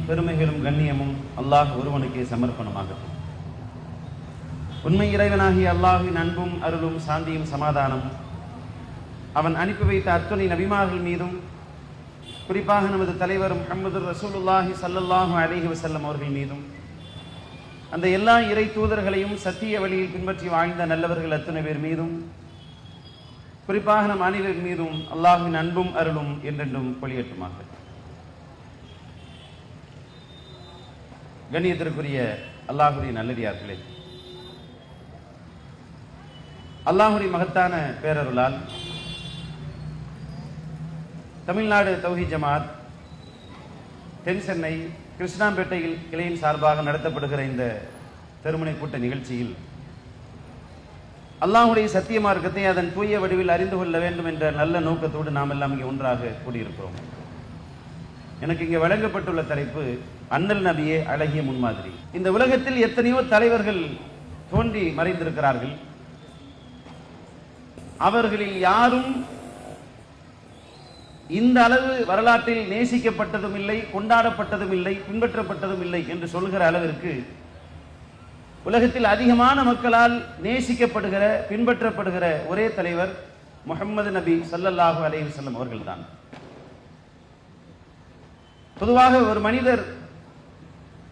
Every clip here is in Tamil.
பெருமைகளும் கண்ணியமும் அல்லாஹ் ஒருவனுக்கே சமர்ப்பணமாகட்டும். உண்மை இறைவனாகிய அல்லாஹ்வின் அன்பும் அருளும் சாந்தியும் சமாதானம் அவன் அனுப்பி வைத்த அத்துணை நபிமார்கள் மீதும், குறிப்பாக நமது தலைவர் முஹம்மது ரசூலுல்லாஹி ஸல்லல்லாஹு அலைஹி வஸல்லம் அவர்கள் மீதும், அந்த எல்லா இறை தூதர்களையும் சத்திய வழியில் பின்பற்றி வாழ்ந்த நல்லவர்கள் அத்துணை பேர் மீதும், குறிப்பாக நம் அனைவர் மீதும் அல்லாஹ்வின் அன்பும் அருளும் என்றென்றும் பொழியட்டுமாக. கண்ணியத்திற்குரிய அல்லாஹ்வுடைய நல்லடியார்களே, அல்லாஹ்வுடைய மகத்தான பேரருளால் தமிழ்நாடு தௌஹீத் ஜமாத் தென் சென்னை கிருஷ்ணாம்பேட்டையில் கிளையின் சார்பாக நடத்தப்படுகிற இந்த திருமண கூட்ட நிகழ்ச்சியில் அல்லாஹ்வுடைய சத்திய மார்க்கத்தை அதன் தூய வடிவில் அறிந்து கொள்ள வேண்டும் என்ற நல்ல நோக்கத்தோடு நாம் எல்லாம் இங்கே ஒன்றாக கூடியிருக்கிறோம். எனக்கு இங்கே வழங்கப்பட்டுள்ள தலைப்பு அண்ணல் நபியே அழகிய முன்மாதிரி. இந்த உலகத்தில் எத்தனையோ தலைவர்கள் தோன்றி மறைந்திருக்கிறார்கள். அவர்களில் யாரும் இந்த அளவு வரலாற்றில் நேசிக்கப்பட்டதும் இல்லை, கொண்டாடப்பட்டதும் இல்லை, பின்பற்றப்பட்டதும் இல்லை என்று சொல்கிற அளவிற்கு உலகத்தில் அதிகமான மக்களால் நேசிக்கப்படுகிற பின்பற்றப்படுகிற ஒரே தலைவர் முஹம்மது நபி ஸல்லல்லாஹு அலைஹி வஸல்லம் அவர்கள்தான். பொதுவாக ஒரு மனிதர்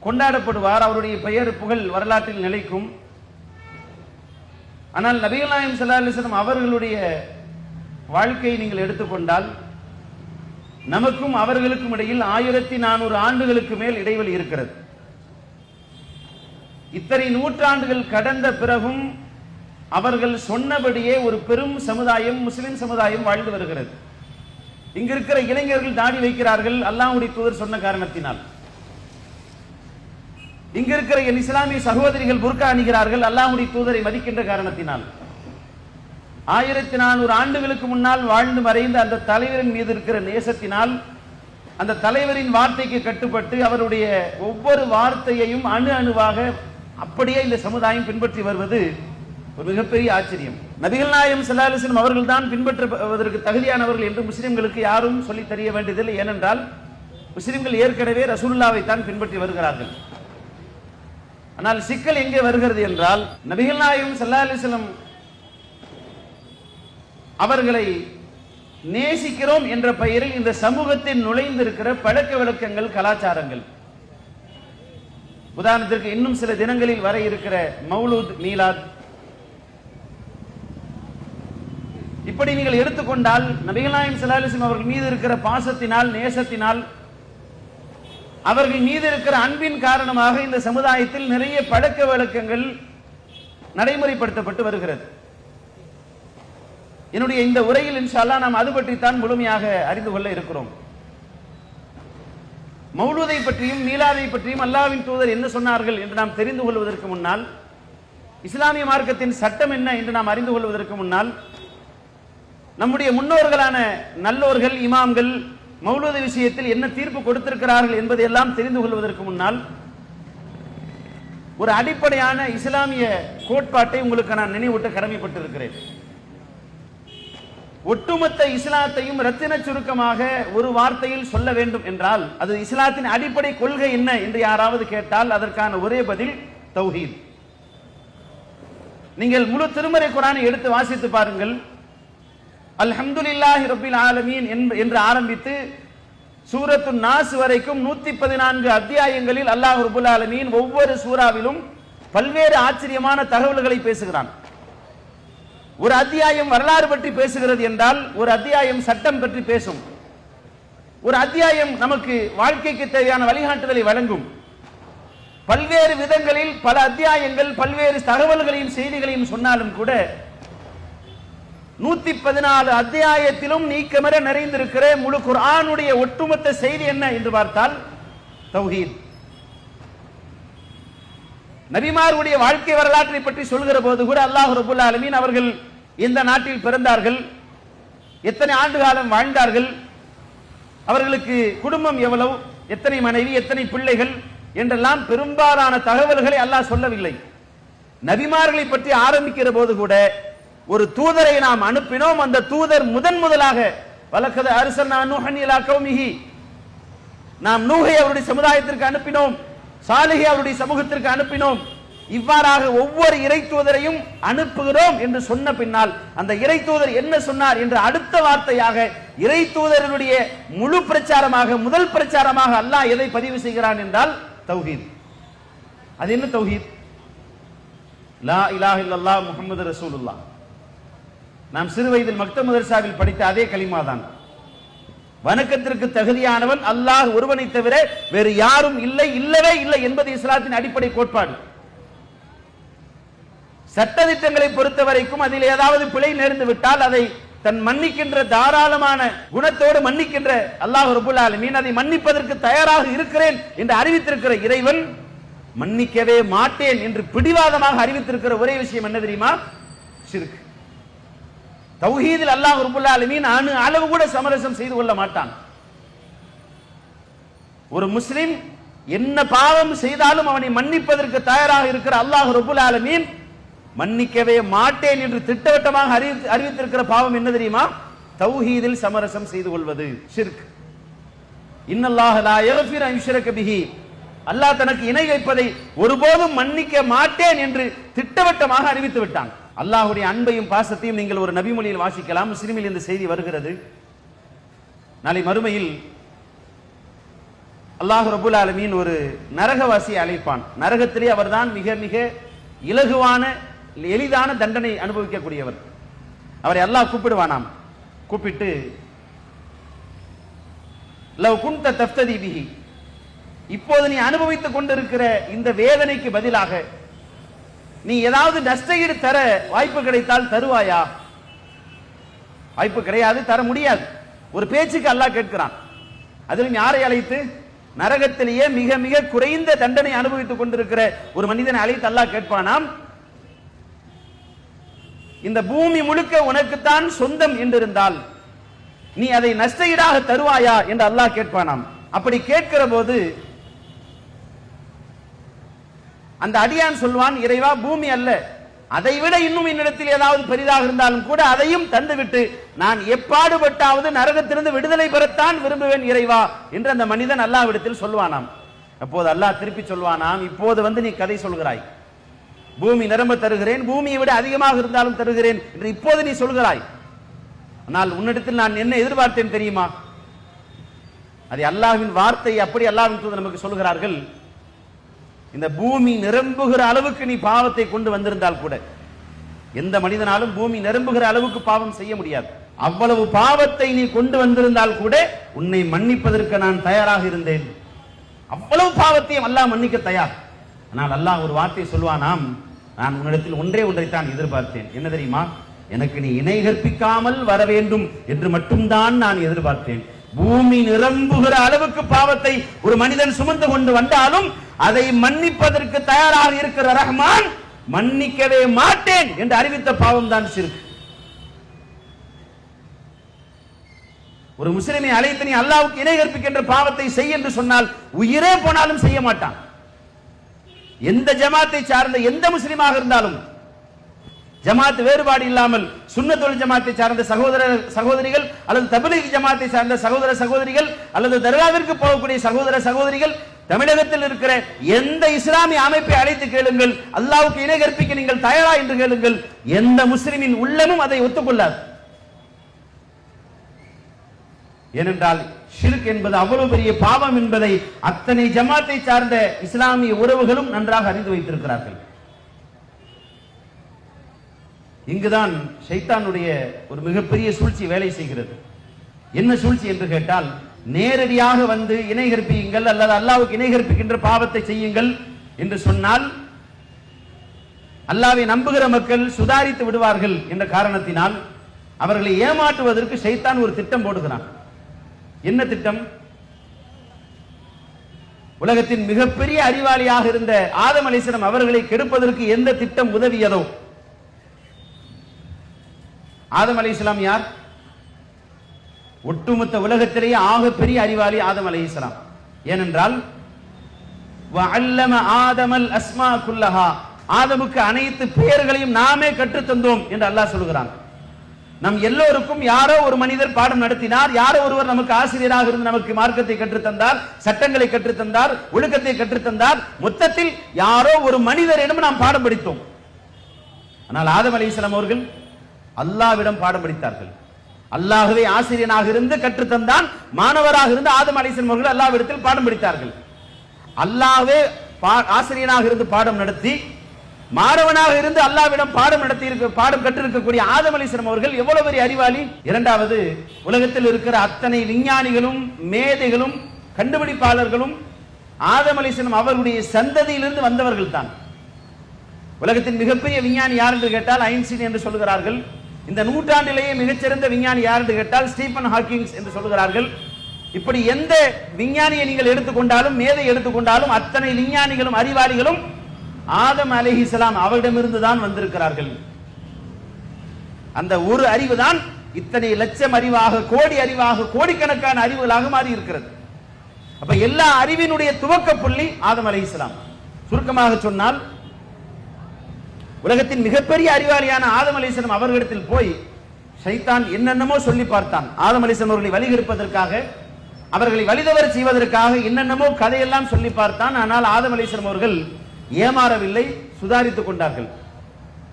கொண்டாடப்படுவார், அவருடைய பெயர் புகழ் வரலாற்றில் நிலைக்கும். ஆனால் நபிகள் நாயகம் ஸல்லல்லாஹு அலைஹி வஸல்லம் அவர்களுடைய வாழ்க்கையை நீங்கள் எடுத்துக்கொண்டால் நமக்கும் அவர்களுக்கும் இடையில் 1400 ஆண்டுகளுக்கு மேல் இடைவெளி இருக்கிறது. இத்தனை நூற்றாண்டுகள் கடந்த பிறகும் அவர்கள் சொன்னபடியே ஒரு பெரும் சமுதாயம், முஸ்லிம் சமுதாயம் வாழ்ந்து வருகிறது. இங்க இருக்கிற இளைஞர்கள் தாடி வைக்கிறார்கள் அல்லாஹ்வுடைய தூதர் சொன்ன காரணத்தினால். இங்க இருக்கிற என் இஸ்லாமிய சகோதரிகள் புர்கா அணிகிறார்கள் அல்லாஹ்வுடைய தூதரை மதிக்கின்ற காரணத்தினால். 1400 ஆண்டுகளுக்கு முன்னால் வாழ்ந்து மறைந்த அந்த தலைவரின் மீது இருக்கிற நேசத்தினால், அந்த தலைவரின் வார்த்தைக்கு கட்டுப்பட்டு அவருடைய ஒவ்வொரு வார்த்தையையும் அணு அணுவாக அப்படியே இந்த சமுதாயம் பின்பற்றி வருவது ஒரு மிகப்பெரிய ஆச்சரியம். நபிகள் நாயகம் ஸல்லல்லாஹு அலைஹி வஸல்லம் அவர்கள் தான் பின்பற்றுவதற்கு தகுதியானவர்கள் என்று முஸ்லிம்களுக்கு யாரும் சொல்லி தெரிய வேண்டியதில்லை. ஏனென்றால் முஸ்லிம்கள் ஏற்கனவே ரசூலுல்லாஹ்வை தான் பின்பற்றி வருகிறார்கள். ஆனால் சிக்கல் எங்கே வருகிறது என்றால், நபிகள் நாயகம் ஸல்லல்லாஹு அலைஹி வஸல்லம் அவர்களை நேசிக்கிறோம் என்ற பெயரில் இந்த சமூகத்தில் நுழைந்திருக்கிற பழக்க வழக்கங்கள், கலாச்சாரங்கள். உதாரணத்திற்கு இன்னும் சில தினங்களில் வர இருக்கிற மௌலூத், மீலாத், இப்படி நீங்கள் எடுத்துக்கொண்டால் நபிகள் நாயகம் ஸல்லல்லாஹு அலைஹி வஸல்லம் அவர்கள் மீது இருக்கிற பாசத்தினால், நேசத்தினால், அவர்கள் மீது இருக்கிற அன்பின் காரணமாக இந்த சமுதாயத்தில் நிறைய பழக்க வழக்கங்கள் நடைமுறைப்படுத்தப்பட்டு வருகிறது. என்னுடைய இந்த உரையில் இன்ஷா அல்லாஹ் நாம் அது பற்றித்தான் முழுமையாக அறிந்து கொள்ள இருக்கிறோம். மௌலூதை பற்றியும் மீலாதை பற்றியும் அல்லாஹ்வின் தூதர் என்ன சொன்னார்கள் என்று நாம் தெரிந்து கொள்வதற்கு முன்னால், இஸ்லாமிய மார்க்கத்தின் சட்டம் என்ன என்று நாம் அறிந்து கொள்வதற்கு முன்னால், நம்முடைய முன்னோர்களான நல்லோர்கள், இமாம்கள் மௌலூது விஷயத்தில் என்ன தீர்ப்பு கொடுத்திருக்கிறார்கள் என்பதை எல்லாம் தெரிந்து கொள்வதற்கு முன்னால் ஒரு அடிப்படையான இஸ்லாமிய கோட்பாட்டை உங்களுக்கு நான் நினைவூட்ட கடமைப்பட்டிருக்கிறேன். ஒட்டுமொத்த இஸ்லாத்தையும் ரத்தின சுருக்கமாக ஒரு வார்த்தையில் சொல்ல வேண்டும் என்றால் அது இஸ்லாத்தின் அடிப்படை கொள்கை என்ன என்று யாராவது கேட்டால் அதற்கான ஒரே பதில் தௌஹீத். நீங்கள் முழு திருமறை குர்ஆனை எடுத்து வாசித்து பாருங்கள். அல்ஹம்துலில்லாஹி ரப்பில் ஆலமீன் என்று ஆரம்பித்து சூரத்து நாஸ் வரைக்கும் 114 அத்தியாயங்களில் அல்லாஹ் ரப்புல் ஆலமீன் ஒவ்வொரு சூறாவிலும் பல்வேறு ஆச்சரியமான தகவல்களை பேசுகிறான். ஒரு அத்தியாயம் வரலாறு பற்றி பேசுகிறது என்றால் ஒரு அத்தியாயம் சட்டம் பற்றி பேசும். ஒரு அத்தியாயம் நமக்கு வாழ்க்கைக்கு தேவையான வழிகாட்டுதலை வழங்கும். பல்வேறு விதங்களில் பல அத்தியாயங்கள் பல்வேறு தகவல்களையும் செய்திகளையும் சொன்னாலும் கூட 114 அத்தியாயத்திலும் நீக்கமற நிறைந்திருக்கிற முழு குர்ஆனுடைய ஒட்டுமொத்த செய்தி என்ன என்று பார்த்தால் தௌஹீத். நபிமார்களுடைய வாழ்க்கை வரலாற்றை பற்றி சொல்கிற போது கூட அல்லாஹ் ரப்பல் ஆலமீன் அவர்கள் எந்த நாட்டில் பிறந்தார்கள், எத்தனை ஆண்டு காலம் வாழ்ந்தார்கள், அவர்களுக்கு குடும்பம் எவ்வளவு, எத்தனை மனைவி, எத்தனை பிள்ளைகள் என்றெல்லாம் பெரும்பாலான தகவல்களை அல்லாஹ் சொல்லவில்லை. நபிமார்களை பற்றி ஆரம்பிக்கிற போது கூட ஒரு தூதரை நாம் அனுப்பினோம். அந்த தூதர் முதலாக வலக்கத அர்சல்னா நூஹன் இலா கௌமிஹி, நாம் நூஹை அவருடைய சமுதாயத்திற்கு அனுப்பினோம், சாலிஹை அவருடைய சமூகத்திற்கு அனுப்பினோம். இவ்வாறாக ஒவ்வொரு இறை தூதரையும் அனுப்புகிறோம் என்று சொன்ன பின்னால் அந்த இறை தூதர் என்ன சொன்னார் என்ற அடுத்த வார்த்தையாக இறை தூதருடைய முழு பிரச்சாரமாக, முதல் பிரச்சாரமாக அல்லாஹ் எதை பதிவு செய்கிறான் என்றால் தௌஹீத். அது என்ன தௌஹீத்? லா இலாஹ இல்லல்லாஹ் முஹம்மது ரசூலுல்லாஹ். நாம் சிறு வயதில் மக்தப் மதரசாவில் படித்த அதே கலிமா தான். வணக்கத்திற்கு தகுதியானவன் அல்லாஹ் ஒருவனை தவிர வேறு யாரும் இல்லை, இல்லவே இல்லை என்பது இஸ்லாத்தின் அடிப்படை கோட்பாடு. சட்டதிட்டங்களை பொறுத்த வரைக்கும் அதில் ஏதாவது பிழை நேர்ந்து விட்டால் அதை தன் மன்னிக்கின்ற தாராளமான குணத்தோடு மன்னிக்கின்ற அல்லாஹ் ரப்பல் ஆலமீன் அதை மன்னிப்பதற்கு தயாராக இருக்கிறேன் என்று அறிவித்திருக்கிற இறைவன் மன்னிக்கவே மாட்டேன் என்று பிடிவாதமாக அறிவித்திருக்கிற ஒரே விஷயம் என்ன தெரியுமா? ஷிர்க். தௌஹீதில் அல்லாஹ் ரப்பல் ஆலமீன் அணு அளவு கூட சமரசம் செய்து கொள்ள மாட்டான். ஒரு முஸ்லிம் என்ன பாவம் செய்தாலும் அவனை மன்னிப்பதற்கு தயாராக இருக்கிற அல்லாஹ் ரப்பல் ஆலமீன் மன்னிக்கவே மாட்டேன் என்று திட்டவட்டமாக அறிவித்திருக்கிற பாவம் என்ன தெரியுமா? தௌஹீதில் சமரசம் செய்து கொள்வது, ஷிர்க். இன்னல்லாஹ லா யக்ஃபிரு அன் யுஷ்ரக பிஹி. அல்லாஹ் தனக்கு இணை வைப்பதை ஒருபோதும் மன்னிக்க மாட்டேன் என்று திட்டவட்டமாக அறிவித்து விட்டான். அல்லாஹ்வுடைய அன்பையும் பாசத்தையும் நீங்கள் ஒரு நபி மொழியில் வாசிக்கலாம். முஸ்லிமில் இந்த செய்தி வருகிறது. நாளை மறுமையில் அல்லாஹ் ரப்பல் ஆலமீன் ஒரு நரகவாசியை அழைப்பான். நரகத்திலே அவர்தான் மிக மிக இலகுவான எளிதான தண்டனை அனுபவிக்கக்கூடியவர். அவரை அல்லாஹ் கூப்பிடுவானாம். கூப்பிட்டு லவ் குன்த தஃப்ததி பிஹி, இப்போது நீ அனுபவித்துக் கொண்டிருக்கிற இந்த வேதனைக்கு பதிலாக நீ ஏதாவது நஷ்டஈடு தர வாய்ப்பு கிடைத்தால் தருவாயா? வாய்ப்பு கிடையாது, தர முடியாது. ஒரு பேச்சுக்கு அல்லாஹ் கேட்கிறான். அதிலும் யாரை அழைத்து? நரகத்திலேயே மிக மிக குறைந்த தண்டனை அனுபவித்துக் கொண்டிருக்கிற ஒரு மனிதனை அழைத்து அல்லாஹ் கேட்பானாம், இந்த பூமி முழுக்க உனக்குத்தான் சொந்தம் என்றிருந்தால் நீ அதை நஷ்டஈடாக தருவாயா என்று அல்லாஹ் கேட்பானாம். அப்படி கேட்கிற போது அந்த அடியான் சொல்வான், இறைவா, பூமி அல்ல, அதை விட இன்னும் என்னிடத்தில் ஏதாவது பெரிதாக இருந்தாலும் கூட அதையும் தந்துவிட்டு நான் எப்பாடுபட்டாவது நரகத்திலிருந்து விடுதலை பெறத்தான் விரும்புவேன் இறைவா என்று அந்த மனிதன் அல்லாஹ்விடத்தில் சொல்வானாம். அப்போது அல்லாஹ் திருப்பி சொல்வானாம், இப்போது வந்து நீ கதை சொல்கிறாய், பூமி நிரம்ப தருகிறேன், பூமியை விட அதிகமாக இருந்தாலும் தருகிறேன் என்று இப்போது நீ சொல்கிறாய். ஆனால் உன்னிடத்தில் நான் என்ன எதிர்பார்த்தேன் தெரியுமா? அது அல்லாஹ்வின் வார்த்தை. அப்படி அல்லாஹ்வின் தூதர் நமக்கு சொல்கிறார்கள், இந்த பூமி நிரம்புகிற அளவுக்கு நீ பாவத்தை கொண்டு வந்திருந்தால் கூட, எந்த மனிதனாலும் பூமி நிரம்புகிற அளவுக்கு பாவம் செய்ய முடியாது. அவ்வளவு பாவத்தை நீ கொண்டு வந்திருந்தால் கூட உன்னை மன்னிப்பதற்கு நான் தயாராக இருந்தேன். அவ்வளவு பாவத்தையும் அல்லாஹ் மன்னிக்க தயார். ஆனால் அல்லாஹ் ஒரு வார்த்தை சொல்வானாம், நான் உன்னிடத்தில் ஒன்றே ஒன்றைத்தான் எதிர்பார்த்தேன். என்ன தெரியுமா? எனக்கு நீ இணை கற்பிக்காமல் வர வேண்டும் என்று மட்டும்தான் நான் எதிர்பார்த்தேன். பூமி நிரம்புகிற அளவுக்கு பாவத்தை ஒரு மனிதன் சுமந்து கொண்டு வந்தாலும் அதை மன்னிப்பதற்கு தயாராக இருக்கிற ரஹ்மான் மன்னிக்கவே மாட்டேன் என்று அறிவித்த பாவம் தான் ஷிர்க். ஒரு முஸ்லிமை அழைத்து நீ அல்லாஹ்வுக்கு இணை கற்பிக்கின்ற பாவத்தை செய் என்று சொன்னால் உயிரே போனாலும் செய்ய மாட்டான். எந்த ஜமாத்தை சார்ந்த எந்த முஸ்லிமாக இருந்தாலும், ஜமாத் வேறுபாடு இல்லாமல் சுன்னத்துல் ஜமாத்தை சார்ந்த சகோதர சகோதரிகள் அல்லது தப்லீக் ஜமாத்தை சார்ந்த சகோதர சகோதரிகள் அல்லது தர்காவிற்கு போகக்கூடிய சகோதர சகோதரிகள், தமிழகத்தில் இருக்கிற எந்த இஸ்லாமிய அமைப்பை அழைத்து கேளுங்கள், அல்லாஹ்வுக்கு இணை கற்பிக்க நீங்கள் தயாரா என்று கேளுங்கள், எந்த முஸ்லிமின் உள்ளமும் அதை ஒத்துக்கொள்ளாது. ஏனென்றால் ஷிர்க் என்பது அவ்வளவு பெரிய பாவம் என்பதை அத்தனை ஜமாத்தை சார்ந்த இஸ்லாமிய உறவுகளும் நன்றாக அறிந்து வைத்திருக்கிறார்கள். இங்குதான் ஷைத்தானுடைய ஒரு மிகப்பெரிய சூழ்ச்சி வேலை செய்கிறது. என்ன சூழ்ச்சி என்று கேட்டால், நேரடியாக வந்து இணை கற்பியுங்கள் அல்லது அல்லாஹ்வுக்கு இணை கற்பிக்கின்ற பாவத்தை செய்யுங்கள் என்று சொன்னால் அல்லாஹ்வை நம்புகிற மக்கள் சுதாரித்து விடுவார்கள் என்ற காரணத்தினால் அவர்களை ஏமாற்றுவதற்கு ஷைத்தான் ஒரு திட்டம் போடுகிறான். என்ன திட்டம்? உலகத்தின் மிகப்பெரிய அறிவாளியாக இருந்த ஆதம் அலைஹிஸ்ஸலாம் அவர்களை கெடுப்பதற்கு எந்த திட்டம் உதவியதோ, ஆதம் அலைஹிஸ்ஸலாம் யார்? ஒட்டுமொத்த உலகத்திலேயே ஆக பெரிய அறிவாளி ஆதம் அலைஹிஸ்ஸலாம். ஏனென்றால் வஅல்லம ஆதமல் அஸ்மா குல்லஹா, ஆதமுக்கு அனைத்து பெயர்களையும் நாமே கற்றுத்தந்தோம் என்று அல்லாஹ் சொல்கிறான். நம் எல்லோருக்கும் யாரோ ஒரு மனிதர் பாடம் நடத்தினார், யாரோ ஒருவர் நமக்கு ஆசிரியராக இருந்து நமக்கு மார்க்கத்தை கற்றுத்தந்தார், சட்டங்களை கற்றுத்தந்தார், ஒழுக்கத்தை கற்றுத்தந்தார். மொத்தத்தில் யாரோ ஒரு மனிதரிடம் நாம் பாடம் படித்தோம். ஆனால் ஆதம் அலைஹிஸ்ஸலாம் அவர்கள் அல்லாஹ்விடம் பாடம் படித்தார்கள். அல்லாஹ்வே ஆசிரியனாக இருந்து கற்றுத்தந்தான். மாணவராக இருந்து ஆதம் அலைஹிஸ்ஸலாம் அவர்கள் அல்லாஹ்விடத்தில் பாடம் படித்தார்கள். அல்லாஹ்வே ஆசிரியனாக இருந்து பாடம் நடத்தி மாணவனாக இருந்து அல்லாஹ்விடம் பாடம் கற்றிருக்கக்கூடிய ஆதம் அலைஹிஸ்ஸலாம் அவர்கள் எவ்வளவு பெரிய அறிவாளி. இரண்டாவது, உலகத்தில் இருக்கிற அத்தனை விஞ்ஞானிகளும் மேதைகளும் கண்டுபிடிப்பாளர்களும் ஆதம் அலைஹிஸ்ஸலாம் அவர்களுடைய சந்ததியிலிருந்து வந்தவர்கள் தான். உலகத்தின் மிகப்பெரிய விஞ்ஞானி யார் என்று கேட்டால் ஐன்ஸ்டீன் என்று சொல்கிறார்கள். இந்த நூற்றாண்டிலேயே மிகச்சிறந்த விஞ்ஞானி யார் என்று கேட்டால் ஸ்டீபன் ஹாக்கிங்ஸ் என்று சொல்கிறார்கள். இப்படி எந்த விஞ்ஞானியை நீங்கள் எடுத்துக்கொண்டாலும் மேதை எடுத்துக்கொண்டாலும் அத்தனை விஞ்ஞானிகளும் அறிவாளிகளும் ஆதம் அலைஹிஸ்ஸலாம் அவரிடமிருந்து தான் வந்திருக்கிறார்கள். அந்த ஒரு அறிவு தான் இத்தனை லட்சம் அறிவாக, கோடி அறிவாக, கோடிக்கணக்கான அறிவுகளாக மாறி இருக்கிறது. அப்ப எல்லா அறிவினுடைய துவக்க புள்ளி ஆதம் அலைஹிஸ்ஸலாம். சுருக்கமாக சொன்னால், உலகத்தின் மிகப்பெரிய அறிவாளியான ஆதம் அலைஹிஸ்ஸலாம் அவர்களிடத்தில் போய் ஷைத்தான் என்னென்னமோ சொல்லி பார்த்தான். ஆதம் அலைஹிஸ்ஸலாம் அவர்களை வழிகெடுப்பதற்காக, அவர்களை வழிதவற செய்வதற்காக என்னென்னமோ கதையெல்லாம் சொல்லி பார்த்தான். ஆனால் ஆதம் அலைஹிஸ்ஸலாம் அவர்கள் ஏமாறவில்லை, சுதாரித்துக் கொண்டார்கள்.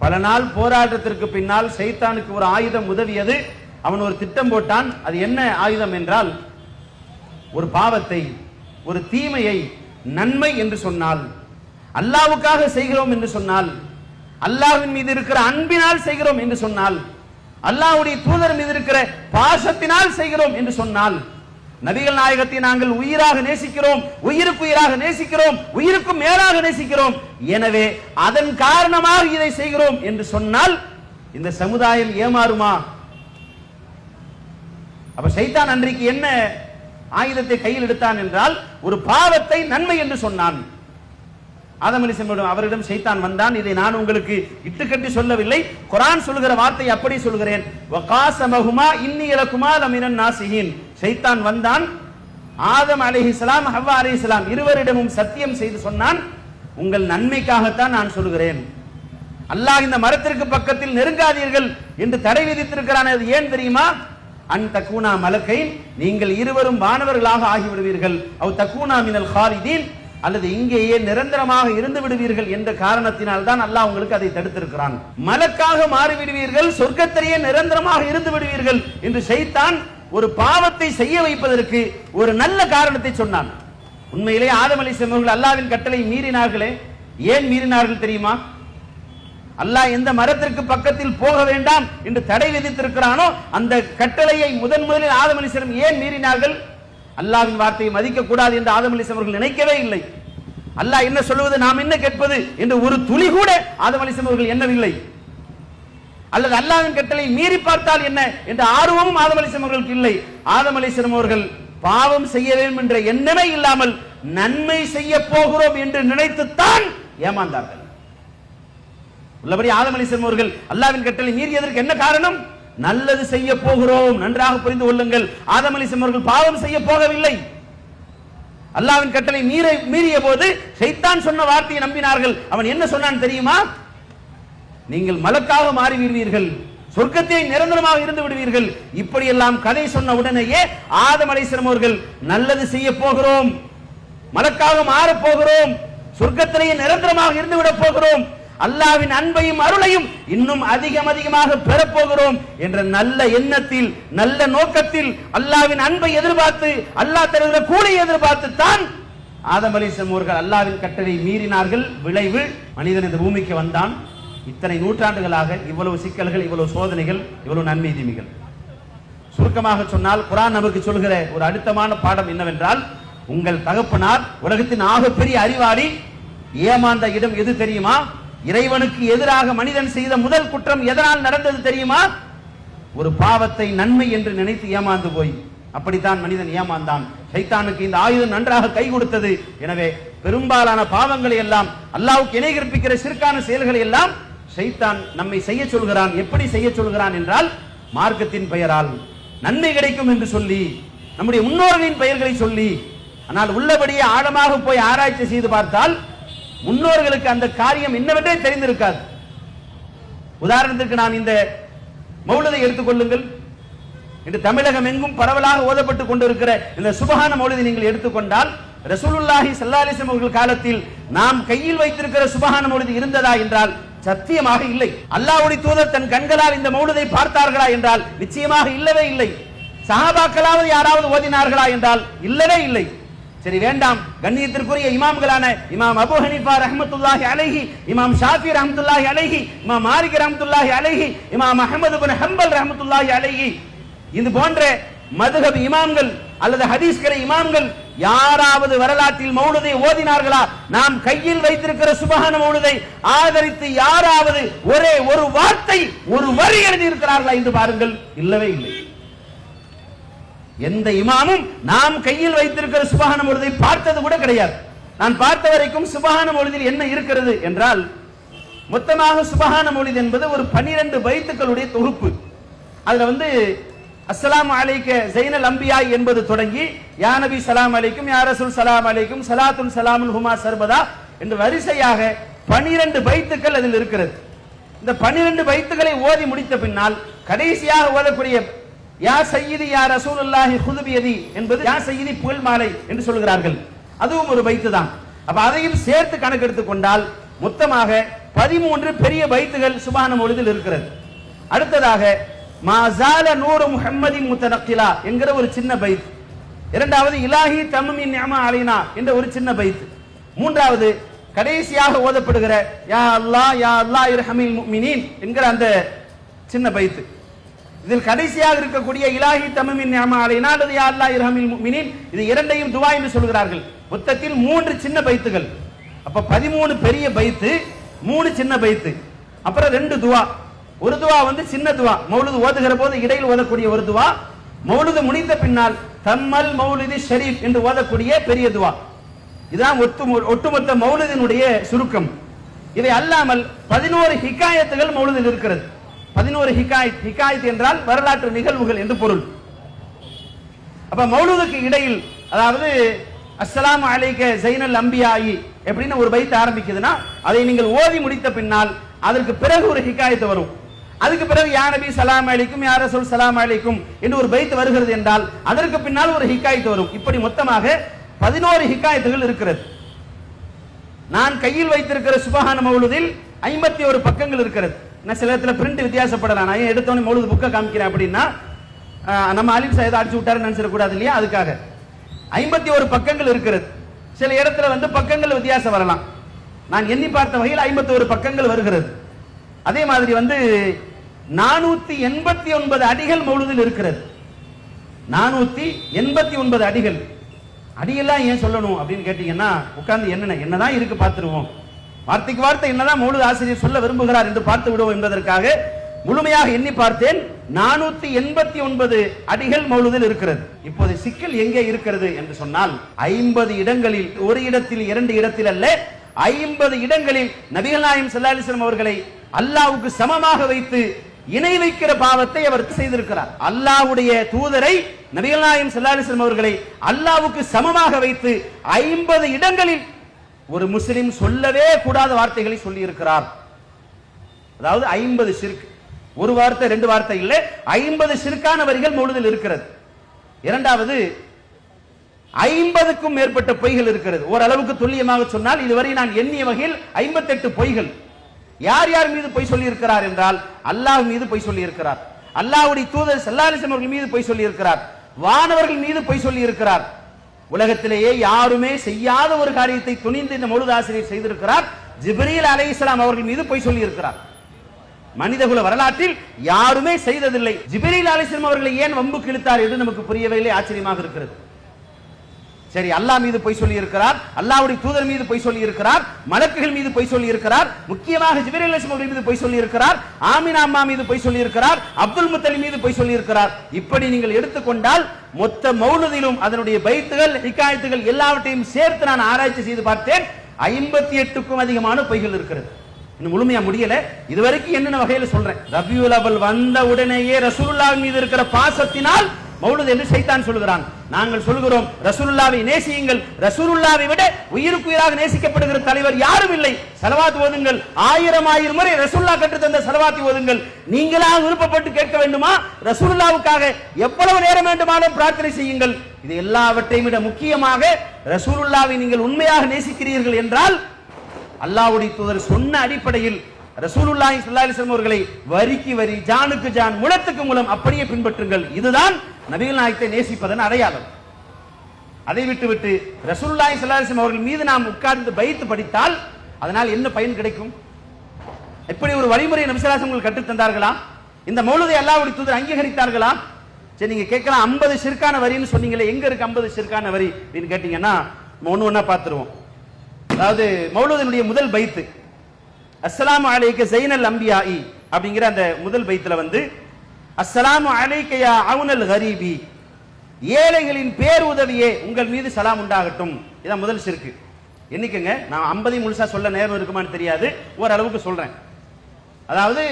பல நாள் போராட்டத்திற்கு பின்னால் ஷைத்தானுக்கு ஒரு ஆயுதம் உதவியது. அவன் ஒரு திட்டம் போட்டான். அது என்ன ஆயுதம் என்றால், ஒரு பாவத்தை, ஒரு தீமையை நன்மை என்று சொன்னால், அல்லாஹ்வுக்காக செய்கிறோம் என்று சொன்னால், அல்லாஹ்வின் மீது இருக்கிற அன்பினால் செய்கிறோம் என்று சொன்னால், அல்லாஹ்வுடைய தூதர் மீது இருக்கிற பாசத்தினால் செய்கிறோம் என்று சொன்னால், நபிகள் நாயகத்தை நாங்கள் உயிராக நேசிக்கிறோம், உயிருக்கு உயிராக நேசிக்கிறோம், உயிருக்கும் மேலாக நேசிக்கிறோம், எனவே அதன் காரணமாக இதை செய்கிறோம் என்று சொன்னால் இந்த சமுதாயம் ஏமாறுமா? அப்ப ஷைத்தான் அன்றைக்கு என்ன ஆயுதத்தை கையில் எடுத்தான் என்றால், ஒரு பாவத்தை நன்மை என்று சொன்னான். ஆதம் அலைஹிஸ்ஸலாம் அவரிடம் ஷைத்தான் வந்தான். இதை நான் உங்களுக்கு இட்டுக்கட்டி சொல்லவில்லை, குர்ஆன் சொல்கிற வார்த்தை அப்படி சொல்கிறேன். வகாஸமஹுமா இன்னி லகுமா லமினன் நாசிஹீன். ஷைத்தான் வந்தான், ஆதம் அலைஹிஸ்ஸலாம் ஹவ்வா அலைஹிஸ்ஸலாம் இருவரிடமும் சத்தியம் செய்து சொன்னான், உங்கள் நன்மைக்காகத்தான் நான் சொல்கிறேன். அல்லாஹ் இந்த மரத்திற்கு பக்கத்தில் நெருங்காதீர்கள் என்று தடை விதித்திருக்கிறான். அது ஏன் தெரியுமா? அன் தக்கூனா மலக்கைன், நீங்கள் இருவரும் வானவர்களாக ஆகிவிடுவீர்கள், அவ் தக்கூனா மினல் காலிதீன், அல்லது இங்கேயே நிரந்தரமாக இருந்து விடுவீர்கள் என்ற காரணத்தினால் தான் அல்லாஹ் உங்களுக்கு அதை தடுத்திருக்கிறான். மலக்காக மாறிவிடுவீர்கள், சொர்க்கத்திலேயே நிரந்தரமாக இருந்து விடுவீர்கள் என்று ஷைத்தான் ஒரு பாவத்தை செய்ய வைப்பதற்கு ஒரு நல்ல காரணத்தை சொன்னான். உண்மையிலே ஆதம் அலைஹிஸ்ஸலாம் அவர்கள் அல்லாஹ்வின் கட்டளை மீறினார்களே. ஏன் மீறினார்கள் தெரியுமா? அல்லாஹ் எந்த மரத்திற்கு பக்கத்தில் போக வேண்டாம் என்று தடை விதித்திருக்கிறானோ அந்த கட்டளையை முதலில் ஆதம் அலைஹிஸ்ஸலாம் ஏன் மீறினார்கள்? அல்லாஹ்வின் வார்த்தையை மதிக்க கூடாது என்று ஆதம் அலைஹிஸ்ஸலாம் அவர்கள் நினைக்கவே இல்லை. அல்லாஹ் என்ன சொல்வது, நாம் என்ன கேட்பது என்று ஒரு துளி கூட ஆதம் அலைஹிஸ்ஸலாம் அவர்கள் எண்ணவில்லை. அல்லது அல்லாஹ்வின் கட்டளை மீறி பார்த்தால் என்ன என்ற ஆர்வமும் ஆதம் அலைஹிஸ்ஸலாம் அவர்களுக்கு இல்லை. ஆதம் அலைஹிஸ்ஸலாம் அவர்கள் பாவம் செய்ய வேண்டும் என்ற எண்ணமே இல்லாமல் நன்மை செய்ய போகிறோம் என்று நினைத்துத்தான் ஏமாந்தார்கள். உள்ளபடி ஆதம் அலைஹிஸ்ஸலாம் அவர்கள் அல்லாஹ்வின் கட்டளை மீறியதற்கு என்ன காரணம்? நல்லது செய்ய போகிறோம். நன்றாக புரிந்து கொள்ளுங்கள், ஆதம் அலைஹிஸ்ஸலாம் அவர்கள் பாவம் செய்ய போகவில்லை. அல்லாஹ்வின் கட்டளை மீறிய போது ஷைத்தான் சொன்ன வார்த்தையை நம்பினார்கள். அவன் என்ன சொன்னான் தெரியுமா? நீங்கள் மலக்காக மாறி விடுவீர்கள், சொர்க்கத்தை நிரந்தரமாக இருந்து விடுவீர்கள். இப்படியெல்லாம் கதை சொன்ன உடனேயே ஆதம் அலைஹிஸ்ஸலாம் அவர்கள் நல்லது செய்ய போகிறோம், மலக்காக மாற போகிறோம், சொர்க்கத்திலேயே நிரந்தரமாக இருந்து விட போகிறோம், அல்லாஹ்வின் அன்பையும் அருளையும் இன்னும் அதிகமாக பெறப்போகிறோம் என்ற நல்ல எண்ணத்தில், நல்ல நோக்கத்தில், அல்லாஹ்வின் அன்பை எதிர்பார்த்து, அல்லாஹ் தருகிற கூலியை எதிர்பார்த்து தான் ஆதம் அலைஹிஸ்ஸலாம் அவர்கள் அல்லாஹ்வின் கட்டளை மீறினார்கள். விளைவு, மனிதன் இந்த பூமிக்கு வந்தான். இத்தனை நூற்றாண்டுகளாக இவ்வளவு சிக்கல்கள், இவ்வளவு சோதனைகள், இவ்வளவு நன்மை தீமைகள். சுருக்கமாக சொன்னால் குர்ஆன் நமக்கு சொல்கிற ஒரு அழுத்தமான பாடம் என்னவென்றால், உங்கள் தகப்பனார் உலகத்தின் ஆகப்பெரிய அறிவாளி. ஏமாந்த இடம் எது தெரியுமா? இறைவனுக்கு எதிராக மனிதன் செய்த முதல் குற்றம் எதனால் நடந்தது தெரியுமா? ஒரு பாவத்தை நன்மை என்று நினைத்து ஏமாந்து போய். அப்படித்தான் மனிதன் ஏமாந்தான். ஷைத்தானுக்கு இந்த ஆயுதம் நன்றாக கை கொடுத்தது. எனவே பெரும்பாலான பாவங்களை எல்லாம், அல்லாஹ்வுக்கு இணை கற்பிக்கிற சிறுக்கான செயல்களை எல்லாம் ஷைத்தான் நம்மை செய்ய சொல்கிறான். எப்படி செய்ய சொல்கிறான் என்றால், மார்க்கத்தின் பெயரால் நன்மை கிடைக்கும் என்று சொல்லி, நம்முடைய முன்னோர்களின் பெயர்களை சொல்லி. ஆனால் உள்ளபடியே ஆழமாக போய் ஆராய்ச்சி செய்து பார்த்தால் முன்னோர்களுக்கு அந்த காரியம் என்னவென்றே தெரிந்திருக்காது. உதாரணத்திற்கு நான் இந்த மௌலிதை எடுத்துக்கொள்ளுங்கள். இன்று தமிழகம் எங்கும் பரவலாக ஓதப்பட்டு கொண்டிருக்கிற இந்த சுபஹான மௌலிதை நீங்கள் எடுத்துக்கொண்டால், ரசூலுல்லாஹி ஸல்லல்லாஹு அலைஹி வஸல்லம் அவர்கள் காலத்தில் நாம் கையில் வைத்திருக்கிற சுபஹான மௌலிது இருந்ததா என்றால் சத்தியமாக இல்லை. அல்லாஹ்வுடைய தூதர் தன் கண்களால் இந்த மௌலிதை பார்த்தார்களா என்றால் நிச்சயமாக இல்லவே இல்லை. சஹாபாக்களாவது யாராவது ஓதினார்களா என்றால் இல்லவே இல்லை. சரி வேண்டாம், கண்ணியத்திற்குரிய இமாம்களான இமாம் அபூ ஹனீஃபா ரஹ்மத்துல்லாஹி அலைஹி, இமாம் ஷாஃபி ரஹ்மத்துல்லாஹி அலைஹி, இமாம் மாலிக் ரஹ்மத்துல்லாஹி அலைஹி, இமாம் அஹ்மத் இப்னு ஹம்பல் ரஹ்மத்துல்லாஹி அலைஹி, இது போன்ற மதுஹப் இமாம்கள் அல்லது ஹதீஸ்கரை இமாம்கள் யாராவது வரலாற்றில் மௌலிதை ஓதினார்களா? நாம் கையில் வைத்திருக்கிற சுபஹான மௌலிதை ஆதரித்து யாராவது ஒரே ஒரு வார்த்தை, ஒரு வரி எழுதி இருக்கிறார்களா என்று பாருங்கள். இல்லவே இல்லை. எந்த இமாமும் நாம் கையில் வைத்திருக்கிற சுபஹான மௌலிதை பார்த்தது கூட கிடையாது. நான் பார்த்த வரைக்கும் சுபஹான மௌலிதில் என்ன இருக்கிறது என்றால், மொத்தமாக சுபஹான மௌலித் என்பது ஒரு 12 பைத்துக்களுடைய தொகுப்பு. அதுல அஸ்ஸலாமு அலைக்க ஸைனல் அம்பியா என்பது தொடங்கி யா நபி ஸலாம் அலைக்கும், யா ரசூல் ஸலாம் அலைக்கும், ஸலாத்துன் ஸலாமுன் ஹுமா சர்பதா என்று வரிசையாக 12 பைத்துக்கள் அதில் இருக்கிறது. இந்த 12 பைத்துக்களை ஓதி முடித்த பின்னால் கடைசியாக ஓதக்கூடிய யா சய்யிதி யா ரசூலுல்லாஹி குது பியதி என்பது யா சய்யிதி புகழ் மாலை என்று சொல்கிறார்கள். அதுவும் ஒரு பைத்து தான். அப்ப அதையும் சேர்த்து கணக்கெடுத்துக் கொண்டால் மொத்தமாக 13 பெரிய பைத்துகள் சுப்ஹான மௌலிதில் இருக்கிறது. அடுத்ததாக மாஸால நூறு முஹம்மதின் முத்தனக்கிலா என்கிற ஒரு சின்ன பைத். இரண்டாவது இலாஹி தம்மின் நிஅமா அலைனா என்ற ஒரு சின்ன பைத். மூன்றாவது கடைசியாக ஓதப்படுகிற யா அல்லாஹ் யா அல்லாஹ் இர்ஹமில் முஃமினீன் என்கிற அந்த சின்ன பைத். இதில் கடைசியாக இருக்கக்கூடிய இலாஹி தம்மின் நிஅமா அலைனா அல்லது யா அல்லாஹ் இர்ஹமில் முஃமினீன், இது இரண்டையும் துஆ என்று சொல்கிறார்கள். மொத்தத்தில் 3 சின்ன பைத்துகள். அப்ப 13 பெரிய பைத்து, 3 சின்ன பைத்து, அப்புறம் 2 துஆ. ஒரு துவா சின்ன துவா, மௌலிது ஓதுகிற போது இடையில் ஓதக்கூடிய ஒரு துவா, மௌலிது முடிந்த பின்னால் தம்மல் மௌலிதி ஷரீஃப் என்று ஓதக்கூடிய பெரிய துவா. இதுதான் ஒட்டுமொத்த மௌலிதினுடைய சுருக்கம். இதை அல்லாமல் 11 ஹிகாயத்துகள் மௌலிதில் இருக்கிறது. 11 ஹிகாயத் என்றால் வரலாற்று நிகழ்வுகள் என்று பொருள். அப்ப மௌலிதுக்கு இடையில், அதாவது அஸ்ஸலாமு அலைக்க ஸைனல் அம்பியாயி எப்படின்னு ஒரு பைத் ஆரம்பிக்குதுன்னா, அதை நீங்கள் ஓதி முடித்த பின்னால் அதற்கு பிறகு ஒரு ஹிகாயத்து வரும். அதுக்கு பிறகு யா நபி ஸலாம் அலைக்கும், யா ரசூல் ஸலாம் அலைக்கும் என்று ஒரு பைத் வருகிறது என்றால் அதற்கு பின்னால் ஒரு ஹிகாயத்து வரும். இப்படி மொத்தமாக 11 ஹிகாயத்துகள் இருக்கிறது. நான் கையில் வைத்திருக்கிற சுப்ஹான மௌலிதில் 51 பக்கங்கள் இருக்கிறது. நான் சில இடத்துல பிரிண்ட் வித்தியாசப்படலாம். நான் எடுத்தோன்னே மௌலிது புக்கை காமிக்கிறேன் அப்படின்னா நம்ம அலிம் சாயதை அடிச்சு விட்டாருன்னு நினைச்சிடக்கூடாது இல்லையா? அதுக்காக 51 பக்கங்கள் இருக்கிறது. சில இடத்துல பக்கங்கள் வித்தியாசம் வரலாம். நான் எண்ணி பார்த்த வகையில் 51 பக்கங்கள் வருகிறது. அதே மாதிரி 489 அடிகள் மௌலிதில் இருக்கிறது. 489 அடிகள். அடியெல்லாம் ஏன் சொல்லணும் அப்படின்னு கேட்டீங்கன்னா, உட்கார்ந்து என்னதான் இருக்கு பார்த்துருவோம், வார்த்தைக்கு வார்த்தை என்னதான் மௌலிது ஆசிரியர் சொல்ல விரும்புகிறார் என்று பார்த்து விடுவோம் என்பதற்காக முழுமையாக எண்ணி பார்த்தேன். 489 அடிகள் மௌலிதில் இருக்கிறது. இப்போது சிக்கல் எங்கே இருக்கிறது என்று சொன்னால், 50 இடங்களில், ஒரு இடத்தில் 2 இடத்தில் அல்ல, 50 இடங்களில் நபிகள் நாயகம் ஸல்லல்லாஹு அலைஹி வஸல்லம் அவர்களை அல்லாஹ்வுக்கு சமமாக வைத்து இணை வைக்கிற பாவத்தை அவர் செய்திருக்கிறார். அல்லாஹ்வுடைய தூதரை, நபிகள் நாயகம் ஸல்லல்லாஹு அலைஹி வஸல்லம் அவர்களை அல்லாஹ்வுக்கு சமமாக வைத்து 50 இடங்களில் ஒரு முஸ்லிம் சொல்லவே கூடாத வார்த்தைகளை சொல்லி இருக்கிறார். அதாவது 50 ஷிர்க், ஒரு வார்த்தை 2 வார்த்தை இல்லை, 50 ஷிர்கான வரிகள் மௌலிதில் இருக்கிறது. இரண்டாவது 50க்கும் மேற்பட்ட பொய்கள் இருக்கிறது. ஓரளவுக்கு துல்லியமாக சொன்னால் இதுவரை நான் எண்ணிய வகையில் 58 பொய்கள். யார் யார் மீது பொய் சொல்லி இருக்கிறார் என்றால், அல்லாஹ் மீது பொய் சொல்லி இருக்கிறார், அல்லாஹ்வுடைய தூதர் ஸல்லல்லாஹு அலைஹி வஸல்லம் அவர்கள் மீது பொய் சொல்லி இருக்கிறார், வானவர்கள் மீது பொய் சொல்லி இருக்கிறார். உலகத்திலேயே யாருமே செய்யாத ஒரு காரியத்தை துணிந்து இந்த மௌலிது ஆசிரியர் செய்திருக்கிறார். ஜிப்ரீல் அலைஹிஸ்ஸலாம் அவர்கள் மீது பொய் சொல்லி இருக்கிறார். மனிதகுல வரலாற்றில் யாருமே செய்ததில்லை. ஜிப்ரீல் அலைஹிஸ்ஸலாம் அவர்களை ஏன் வம்புக்கு இழுத்தார் என்று நமக்கு புரியவே இல்லை, ஆச்சரியமாக இருக்கிறது. சரி, அல்லாஹ் மீது பொய் சொல்லி இருக்கிறார், அல்லாஹ்வுடைய தூதர் மீது பொய் சொல்லி இருக்கிறார், மலக்குகள் மீது பொய் சொல்லி இருக்கிறார், முக்கியமாக ஜிப்ரீல் அலைஹிஸ்ஸலாம் அவர்கள் மீது பொய் சொல்லி இருக்கிறார், ஆமினா அம்மா மீது பொய் சொல்லி இருக்கிறார், அப்துல் முத்தலிப் மீது பொய் சொல்லி இருக்கிறார். இப்படி நீங்கள் எடுத்துக்கொண்டால் மொத்த மௌலிதிலும் அதனுடைய பைத்துகள், ஹிகாயத்துகள் எல்லாவற்றையும் சேர்த்து நான் ஆராய்ச்சி செய்து பார்த்தேன். 58க்கும் அதிகமான பொய்கள் இருக்கிறது. இன்னும் முழுமையா முடியல. இதுவரைக்கும் என்னென்ன வகையில சொல்றேன். ரபியுல் அவல் வந்த உடனேயே ரசூலுல்லாஹ் மீது இருக்கிற பாசத்தினால் மௌலுது என்று ஷைத்தான் சொல்கிறான். நாங்கள் சொல்கிறோம் ரசூலுல்லாவை நேசியுங்கள். ரசூலுல்லாவை விட உயிருக்கு உயிராக நேசிக்கப்படுகிற தலைவர் யாரும் இல்லை. ஸலவாத் ஓதுங்கள். 1000 முறை ரசூலுல்லாஹ் கற்றுத் தந்த ஸலவாத்தை ஓதுங்கள். நீங்களாக விருப்பப்பட்டு கேட்க வேண்டுமா? ரசூலுல்லாவுக்காக எவ்வளவு நேரம் வேண்டுமானாலும் பிரார்த்தனை செய்யுங்கள். இது எல்லாவற்றையும் விட முக்கியமாக ரசூலுல்லாவை நீங்கள் உண்மையாக நேசிக்கிறீர்கள் என்றால் அல்லாஹ்வுடைய தூதர் சொன்ன அடிப்படையில் ரசூலுல்லாஹி ஸல்லல்லாஹு அலைஹி வஸல்லம் அவர்களை வரிக்கு வரி, ஜானுக்கு ஜான், முலத்துக்கு முலம் அப்படியே பின்பற்றுங்கள். இதுதான் நபிகள் நாயகத்தை நேசிப்பதன் அடையாளம். அதை விட்டுவிட்டு ரசூலுல்லாஹி ஸல்லல்லாஹு அலைஹி வஸல்லம் அவர்கள் மீது நாம் உட்கார்ந்து பைத்து படித்தால் அதனால் என்ன பயன் கிடைக்கும்? இப்படி ஒரு வழிமுறை நபி ஸல்லல்லாஹு அலைஹி வஸல்லம் கற்றுத் தந்தார்களா? இந்த மௌலுதை அல்லாஹ்வுடைய தூதர் அங்கீகரித்தார்களா? சரி, நீங்க கேட்கலாம் 50 ஷிர்கான வரின்னு சொன்னீங்களே, எங்க இருக்கு 50 ஷிர்கான வரி அப்படின்னு கேட்டீங்கன்னா ஒண்ணு ஒண்ணா பார்த்துருவோம். அதாவது மௌலூதினுடைய முதல் பைத்து அஸ்ஸலாமு அலைக்க ஸைனல் அம்பியாஇ அப்படிங்கிற அந்த முதல் பைத்துல வந்து அஸ்ஸலாமு அலைக்க யா அவுனல் கரீபி, ஏழைகளின் பேருதவியே உங்கள் மீது சலாம் உண்டாகட்டும். இதான் முதல் ஷிர்க். என்னைக்குங்க, நான் 50 முழுசா சொல்ல நேரம் இருக்குமான்னு தெரியாது, ஓரளவுக்கு சொல்றேன். அதாவது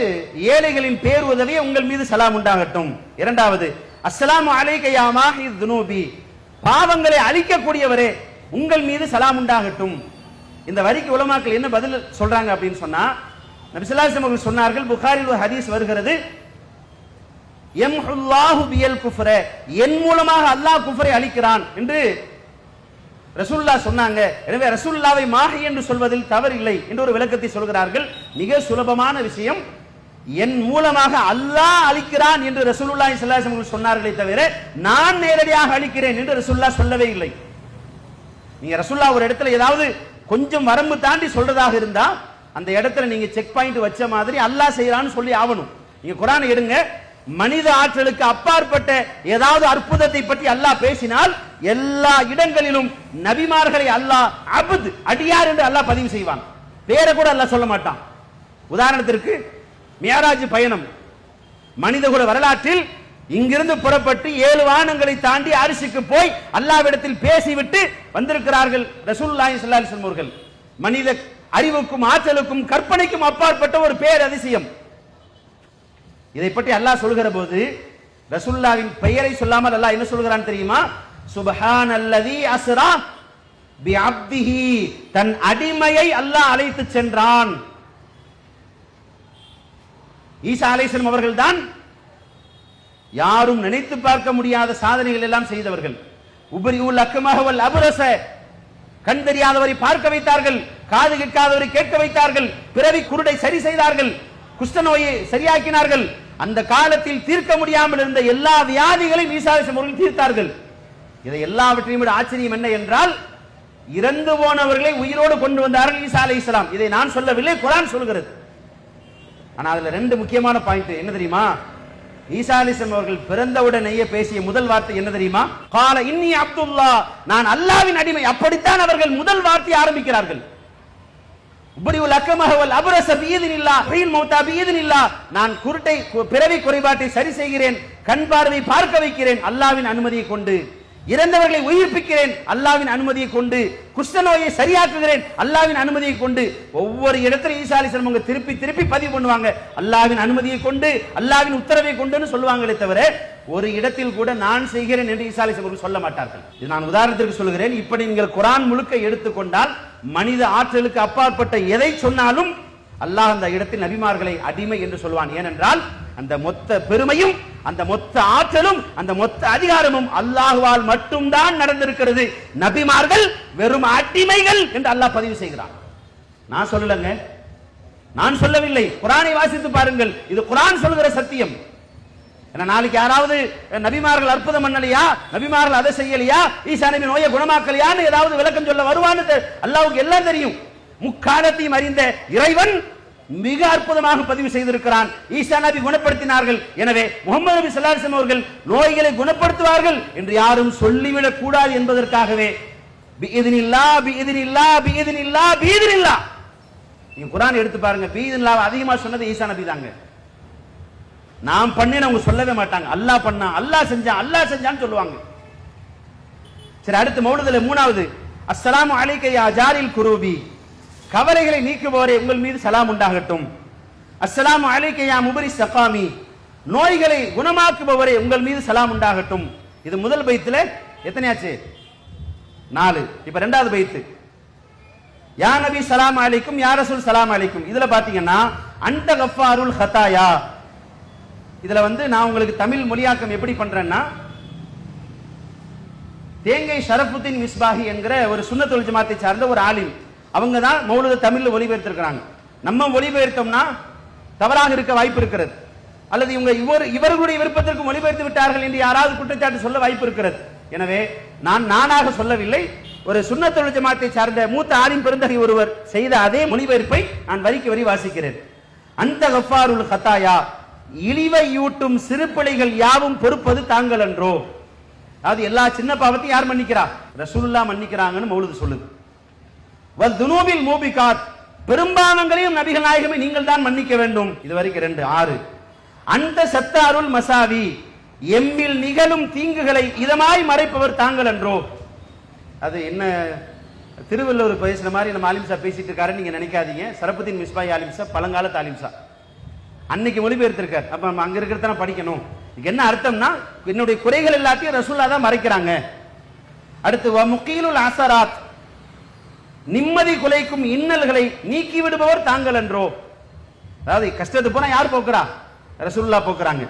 ஏழைகளின் பேருதவியே உங்கள் மீது சலாம் உண்டாகட்டும். இரண்டாவது அஸ்ஸலாமு அலைக்க யா மாஹித் துனூபி, பாவங்களை அழிக்கக்கூடியவரே உங்கள் மீது சலாம் உண்டாகட்டும். இந்த வரிக்கு உலமாக்கள் என்ன பதில் சொல்றாங்க அப்படின்னு சொன்னா, நபி ஸல்லல்லாஹு அலைஹி வஸல்லம் சொன்னார்கள், புகாரில் ஒரு ஹதீஸ் வருகிறது, யம்ஹுல்லாஹு பியல் குஃப்ர, என் மூலமாக அல்லாஹ் குஃப்ரை அழிக்கிறான் என்று ரசூலுல்லாஹ் சொன்னாங்க. எனவே ரசூலுல்லாவை மாஹி என்று சொல்வதில் தவறில்லை என்று ஒரு விளக்கத்தை சொல்கிறார்கள். மிக சுலபமான விஷயம், என் மூலமாக அல்லாஹ் அழிக்கிறான் என்று ரசூலுல்லாஹி ஸல்லல்லாஹு அலைஹி வஸல்லம் சொன்னார்களே தவிர நான் நேரடியாக அழிக்கிறேன் என்று ரசூலுல்லாஹ் சொல்லவே இல்லை. நீங்க ரசூலுல்லாஹ் ஒரு இடத்துல ஏதாவது கொஞ்சம் வரம்பு தாண்டி சொல்றதாக இருந்தா அந்த இடத்துல நீங்க செக் பாயிண்ட் வச்ச மாதிரி அல்லாஹ் செய்யறான்னு சொல்லி ஆகணும். நீங்க குர்ஆனை எடுங்க, மனித ஆற்றலுக்கு அப்பாற்பட்ட ஏதாவது அற்புதத்தை பற்றி அல்லாஹ் பேசினால் எல்லா இடங்களிலும் நபிமார்களை அல்லாஹ் அப்த், அடியார் என்று அல்லாஹ் பதிவு செய்வான். பேரை கூட அல்லாஹ் சொல்ல மாட்டான். உதாரணத்திற்கு மியராஜ் பயணம், மனிதகுல வரலாற்றில் இங்கிருந்து புறப்பட்டு 7 வானங்களை தாண்டி அரிசிக்கு போய் அல்லாஹ்விடத்தில் பேசிவிட்டு வந்திருக்கிறார்கள் ரசூலுல்லாஹி ஸல்லல்லாஹு அலைஹி வஸல்லம் அவர்கள். மனித அறிவுக்கும் ஆற்றலுக்கும் கற்பனைக்கும் அப்பாற்பட்ட ஒரு பேர் அதிசயம். இதை பற்றி அல்லாஹ் சொல்கிற போது ரசூலுல்லாஹ்வின் பெயரை சொல்லாமல் அல்லாஹ் என்ன சொல்கிறான் தெரியுமா? சுப்ஹானல்லதி அஸ்ரா பி அப்திஹி, தன் அடிமையை அல்லாஹ் அழைத்து சென்றான். ஈசா அலைஹிஸ்ஸலாம் அவர்கள் தான் யாரும் நினைத்து பார்க்க முடியாத சாதனைகள் எல்லாம் செய்தவர்கள். உபரியுல் அக்மஹ வல் அப்ரஸ, கண் தெரியாதவரை பார்க்க வைத்தார்கள், காது கேட்காதவரை கேட்க வைத்தார்கள், பிறவி குருடை சரி செய்தார்கள், குஷ்ட நோயை சரியாக்கினார்கள். அந்த காலத்தில் தீர்க்க முடியாமல் இருந்த எல்லா வியாதிகளையும் ஈசா அலைஹிஸ்ஸலாம் அவர்கள் தீர்த்தார்கள். இதை எல்லாவற்றையும் விட ஆச்சரியம் என்ன என்றால், இறந்து போனவர்களை உயிரோடு கொண்டு வந்தார்கள் ஈசா அலைஹிஸ்ஸலாம். இதை நான் சொல்லவில்லை, குர்ஆன் சொல்கிறது. ஆனா அதுல 2 முக்கியமான பாயிண்ட் என்ன தெரியுமா? ஈசா அலைஹிஸ்ஸலாம் அவர்கள் பிறந்தவுடனேயே பேசிய முதல் வார்த்தை என்ன தெரியுமா? கால இன்னி அப்துல்லா, நான் அல்லாஹ்வின் அடிமை. அப்படித்தான் அவர்கள் முதல் வார்த்தை ஆரம்பிக்கிறார்கள். உபரியுல் அக்மஹ வல் அப்ரஸ பிஇذنில்லாஹ் ஹீல் மௌதா பிஇذனில்லாஹ், நான் குருட்டை பிறவி குறைபாட்டை சரி செய்கிறேன், கண் பார்வை பார்க்க வைக்கிறேன் அல்லாஹ்வின் அனுமதியை கொண்டு, இறந்தவர்களை உயிர்ப்பிக்கிறேன் அல்லாஹ்வின் அனுமதியை கொண்டு, குஷ்ட நோயை சரியாக்குகிறேன் அல்லாஹ்வின் அனுமதியை கொண்டு. ஒவ்வொரு இடத்துல ஈசா அலைஹிஸ்ஸலாம் அவங்க திருப்பி திருப்பி பதிவு பண்ணுவாங்க, அல்லாஹ்வின் அனுமதியை கொண்டு, அல்லாஹ்வின் உத்தரவை கொண்டுன்னு சொல்லுவாங்களே தவிர ஒரு இடத்தில் கூட நான் செய்கிறேன் என்று ஈசா அலைஹிஸ்ஸலாம் அவர்கள் சொல்ல மாட்டார்கள். இது நான் உதாரணத்திற்கு சொல்கிறேன். இப்படி நீங்கள் குர்ஆன் முழுக்க எடுத்துக்கொண்டால் மனித ஆற்றலுக்கு அப்பாற்பட்ட எதை சொன்னாலும் அல்லாஹ் அந்த இடத்தில் நபிமார்களை அடிமை என்று சொல்வான். ஏனென்றால் அந்த மொத்த பெருமையும் அந்த மொத்த ஆற்றலும் அந்த மொத்த அதிகாரமும் அல்லாஹ்வால் மட்டும்தான் நடந்திருக்கிறது. நபிமார்கள் வெறும் அடிமைகள் என்று அல்லாஹ் பதிவு செய்கிறான். நான் சொல்லலங்க, நான் சொல்லவில்லை. குர்ஆனை வாசித்து பாருங்கள், இது குர்ஆன் சொல்கிற சத்தியம். ஏன்னா நாளைக்கு யாராவது நபிமார்கள் அற்புதம் பண்ணலையா, நபிமார்கள் அதை செய்யலையா, ஈசா நபி நோயை குணமாக்கலையான்னு ஏதாவது விளக்கம் சொல்ல வருவான்னு அல்லாஹ்வுக்கு எல்லாம் தெரியும். முக்காலத்தையும் அறிந்த இறைவன் மிக அற்புதமாக பதிவு செய்திருக்கிறான். ஈசா நபி குணப்படுத்தினார்கள், எனவே முஹம்மது நபி ஸல்லல்லாஹு அலைஹி வஸல்லம் அவர்கள் நோய்களை குணப்படுத்துவார்கள் என்று யாரும் சொல்லிவிடக் கூடாது என்பதற்காகவே பிஇذனில்லாஹ் பிஇذனில்லாஹ் பிஇذனில்லாஹ் பிஇذனில்லாஹ். நீங்க குர்ஆன் எடுத்து பாருங்க, பிஇذனில்லாஹ் அதிகமா சொன்னது ஈசா நபி தாங்க. நாம் பண்ணேன்னு அவங்க சொல்லவே மாட்டாங்க. அல்லாஹ் பண்ணா, அல்லாஹ் செஞ்சான், அல்லாஹ் செஞ்சான்னு சொல்லுவாங்க. சரி, அடுத்து மௌலிதுல 3வது அஸ்ஸலாமு அலைக்க யா ஜாரில் குரூபி, கவலைகளை நீக்குபவரே உங்கள் மீது சலாம் உண்டாகட்டும். அஸ்ஸலாமு அலைக்க யா முபரிஸ் ஸகாமி, நோய்களை குணமாக்குபவரே உங்கள் மீது சலாம் உண்டாகட்டும். இது முதல் பைத்துல எத்தனையாச்சு? 4. இப்ப இரண்டாவது பைத்து, யா நபி சலாம் அலைக்கும் யா ரசூல் சலாம் அலைக்கும். இதுல பாத்தீங்கன்னா அன்ட கஃபாருல் ஹதாயா. இதுல நான் உங்களுக்கு தமிழ் மொழியாக்கம் எப்படி பண்றேன்னா, தேங்கை ஷரஃபுத்தீன் மிஸ்பாஹி என்கிற ஒரு சுன்னத் வல் ஜமாத்தை சார்ந்த ஒரு ஆலிம், அவங்க தான் மௌலூத தமிழ்ல மொழிபெயர்த்திருக்கிறாங்க. நம்ம மொழிபெயர்த்தோம்னா தவறாக இருக்க வாய்ப்பு இருக்கிறது, அல்லது இவர்களுடைய விருப்பத்திற்கு மொழிபெயர்த்து விட்டார்கள் என்று யாராவது குற்றச்சாட்டு சொல்ல வாய்ப்பு இருக்கிறது. எனவே நானாக சொல்லவில்லை, ஒரு சுன்னத் வல் ஜமாத்தை சார்ந்த மூத்த ஆலிம் பெருந்தகை ஒருவர் செய்த அதே மொழிபெயர்ப்பை நான் வரிக்கு வரி வாசிக்கிறேன். அந்த கஃபாருல் ஹதாயா, இழிவையூட்டும் சிறுபிழைகள் யாவும் பொறுப்பது தாங்கள் அன்றோ. அதாவது எல்லா சின்ன பாவத்தையும் யார் மன்னிக்கிறா? ரசூலுல்லாஹ் மன்னிக்கிறாங்கன்னு மௌலூது சொல்லுது. வல் துனூபில் மூபிகாத், பெரும்பாவங்களையும் நபிகள் நாயகமே நீங்கள் தான் மன்னிக்க வேண்டும். இது வரைக்கும் 2. 6. அந்த சத்தாருல் மசாவி, எம்மில் நிகழும் தீங்குகளை இதமாய் மறைப்பவர் தாங்கள் அன்றோ. அது என்ன திருவள்ளுவர் பேசுற மாதிரி நம்ம ஆலிம்சா பேசிட்டு இருக்காரு நீங்க நினைக்காதீங்க. ஷரஃபுத்தீன் மிஸ்பாஹி ஆலிம்சா பழங்கால ஆலிம்சா, அன்னைக்கு மொழிபெயர்த்திருக்கார். அப்ப அங்க இருக்கிறத படிக்கணும். என்ன அர்த்தம்னா, என்னுடைய குறைகள் எல்லாத்தையும் ரசூலுல்லாஹ் தான் மறைக்கிறாங்க. அடுத்து முகீலுல் அஸராத், நிம்மதி குலைக்கும் இன்னல்களை நீக்கி விடுபவர் தாங்கள் என்றோ. அதாவது கஷ்டத்து போனா யார் போக்குறா? ரசூலுல்லாஹ் போக்குறாங்க.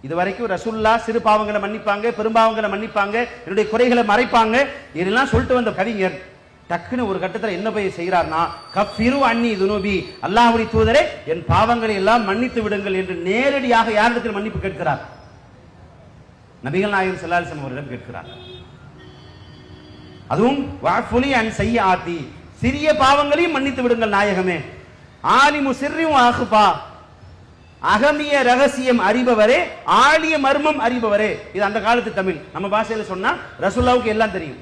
இதுவரைக்கும் ரசூலுல்லாஹ் சிறு பாவங்களை மன்னிப்பாங்க, பெரும்பாவங்களை மன்னிப்பாங்க, என்னுடைய குறைகளை மறைப்பாங்க, இதெல்லாம் சொல்லிட்டு வந்த கவிஞர் டக்குன்னு ஒரு கட்டத்தில் என்ன போய் செய்கிறார்னா, கஃபிரு அன்னி துனூபி, அல்லாஹ்வுடைய தூதரே என் பாவங்களை எல்லாம் மன்னித்து விடுங்கள் என்று நேரடியாக யாரிடத்தில் மன்னிப்பு கேட்கிறார்? நபிகள் நாயகம் ஸல்லல்லாஹு அலைஹி வஸல்லம் அவரிடம் கேட்கிறார். அதுவும் வஃபுலி அன் சய்யாத்தி, சிறிய பாவங்களையும் மன்னித்து விடுங்கள் நாயகமே. ஆலிமு சிர்ரி வ அக்ஃபா, அகமிய ரகசியம் அறிபவரே, ஆலிய மர்மம் அறிபவரே. இது அந்த காலத்து தமிழ். நம்ம பாஷையில சொன்னா ரசூலுல்லாஹ்வுக்கு எல்லாம் தெரியும்.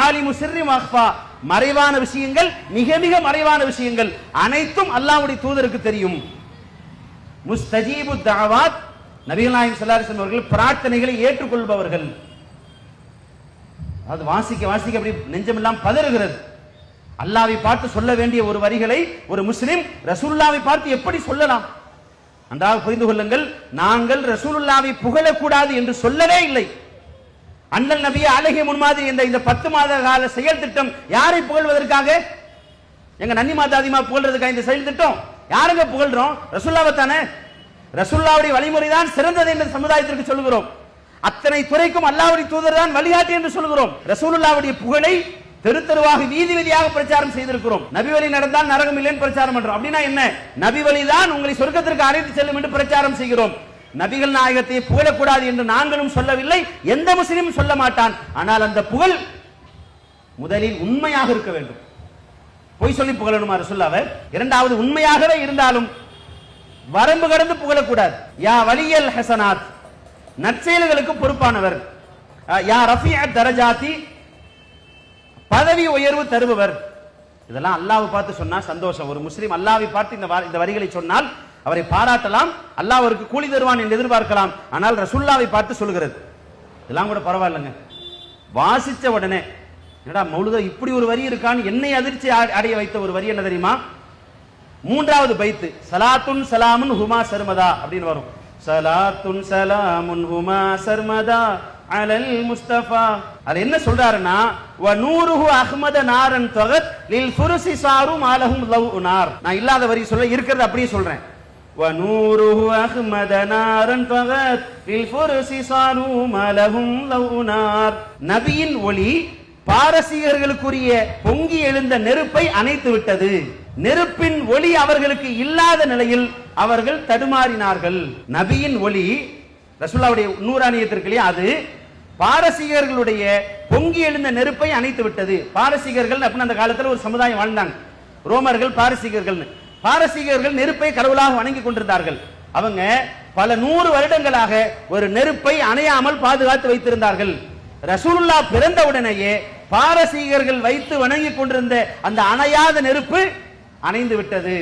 ஆலிமு சிர்ரி வ அக்ஃபா, மறைவான விஷயங்கள், மிக மிக மறைவான விஷயங்கள் அனைத்தும் அல்லாஹ்வுடைய தூதருக்கு தெரியும். முஸ்தஜீபு தஅவாத், நபிகள் நாயகம் ஸல்லல்லாஹு அலைஹி வஸல்லம் அவர்கள் பிரார்த்தனைகளை ஏற்றுக்கொள்பவர்கள். அது வாசிக்க வாசிக்க அப்படி நெஞ்சமெல்லாம் பதறுகிறது. அல்லாஹ்வை பார்த்து சொல்ல வேண்டிய ஒரு வரிகளை ஒரு முஸ்லிம் ரசூலுல்லாஹ்வை பார்த்து எப்படி சொல்லலாம்? நன்றாக புரிந்து கொள்ளுங்கள், நாங்கள் ரசூலுல்லாஹ்வை புகழக்கூடாது என்று சொல்லவே இல்லை. அண்ணல் நபியை அழகிய முன்மாதிரி என்ற இந்த 10 மாத கால செயல் திட்டம் யாரை புகழ்வதற்காக? எங்க நன்னி மாதாதிமா புகழ்றதுக்காக இந்த செயல் திட்டம்? யாருங்க புகழ்றோம்? ரசூலுல்லாஹ்வை தானே. ரசூலுல்லாஹ்வுடைய வழிமுறை தான் சிறந்தது என்று சமுதாயத்திற்கு சொல்கிறோம். அத்தனை துறைக்கும் அல்லாஹ்வுடைய தூதர் தான் வழிகாட்டி என்று சொல்கிறோம். ரசூலுல்லாஹ்வுடைய புகழை தெரு தெருவாக வீதி வீதியாக பிரச்சாரம் செய்திருக்கிறோம். நபி வழி நடந்தால் நரகம் இல்லைன்னு பிரச்சாரம் பண்றோம். அப்படின்னா என்ன? நபி வழி தான் உங்களை சொர்க்கத்திற்கு அழைத்து செல்லும் என்று பிரச்சாரம் செய்கிறோம். நபிகள் நாயகத்தை புகழக்கூடாது என்று நாங்களும் சொல்லவில்லை, எந்த முஸ்லிமும் சொல்ல மாட்டான். ஆனால் அந்த புகழ் முதலில் உண்மையாக இருக்க வேண்டும். பொய் சொல்லி புகழணுமா ரசூலுல்லாஹ்வை? இரண்டாவது, உண்மையாகவே இருந்தாலும் வரம்பு கடந்து புகழக்கூடாது. யா வலியல் ஹசனாத், நற்செயல்களுக்கு பொறுப்பானவர். யா ரஃபீஅத் தரஜாத்தி, பதவி உயர்வு தருபவர். இதெல்லாம் அல்லாஹ்வை பார்த்து சொன்னா சந்தோஷம். ஒரு முஸ்லிம் அல்லாஹ்வை பார்த்து இந்த வரிகளை சொன்னால் அவரை பாராட்டலாம், அல்லாஹ் அவருக்கு கூலி தருவான் என்று எதிர்பார்க்கலாம். ஆனால் ரசூலுல்லாஹ்வை பார்த்து சொல்கிறது இதெல்லாம் கூட பரவாயில்லைங்க. வாசிச்ச உடனே என்னடா மௌலூத இப்படி ஒரு வரி இருக்கான்னு என்னை அதிர்ச்சி அடைய வைத்த ஒரு வரி என்ன தெரியுமா? 3வது பைத்து, சலாத்துன் சலாமுன் ஹுமா சர்மதா அப்படின்னு வரும். சலாத்துன் சலாமுன் ஹுமா சர்மதா அலல் முஸ்தஃபா. அது என்ன சொல்றாருன்னா, வ நூருஹு அஹ்மத நாரன் தகத் லில் ஃபுருசி சாரு மாலஹும் லவ் நார். நான் இல்லாத வரி சொல்ல, இருக்கிறது அப்படியே சொல்றேன். வ நூருஹு அஹ்மத நாரன் தகத் லில் ஃபுருசி சாரு மாலஹும் லவ் நார். நபியின் ஒளி பாரசீகர்களுக்குரிய பொங்கி எழுந்த நெருப்பை அணைத்து விட்டது. நெருப்பின் ஒளி அவர்களுக்கு இல்லாத நிலையில் அவர்கள் தடுமாறினார்கள். நபியின் ஒளி ரசூலுல்லாஹ்வுடைய நூறானியத்திற்கு அது பாரசீகர்களுடைய பொங்கி எழுந்த நெருப்பை அணைத்து விட்டது. பாரசீகர்கள் அப்படின்னு அந்த காலத்தில் ஒரு சமுதாயம் வாழ்ந்தாங்க. ரோமர்கள் பாரசீகர்கள். பாரசீகர்கள் நெருப்பை கடவுளாக வணங்கி கொண்டிருந்தார்கள். அவங்க பல 100 வருடங்களாக ஒரு நெருப்பை அணையாமல் பாதுகாத்து வைத்திருந்தார்கள். ரசூலுல்லாஹ் பிறந்த உடனேயே பாரசீகர்கள் வைத்து வணங்கி கொண்டிருந்த அந்த அணையாத நெருப்பு அணைந்து விட்டது.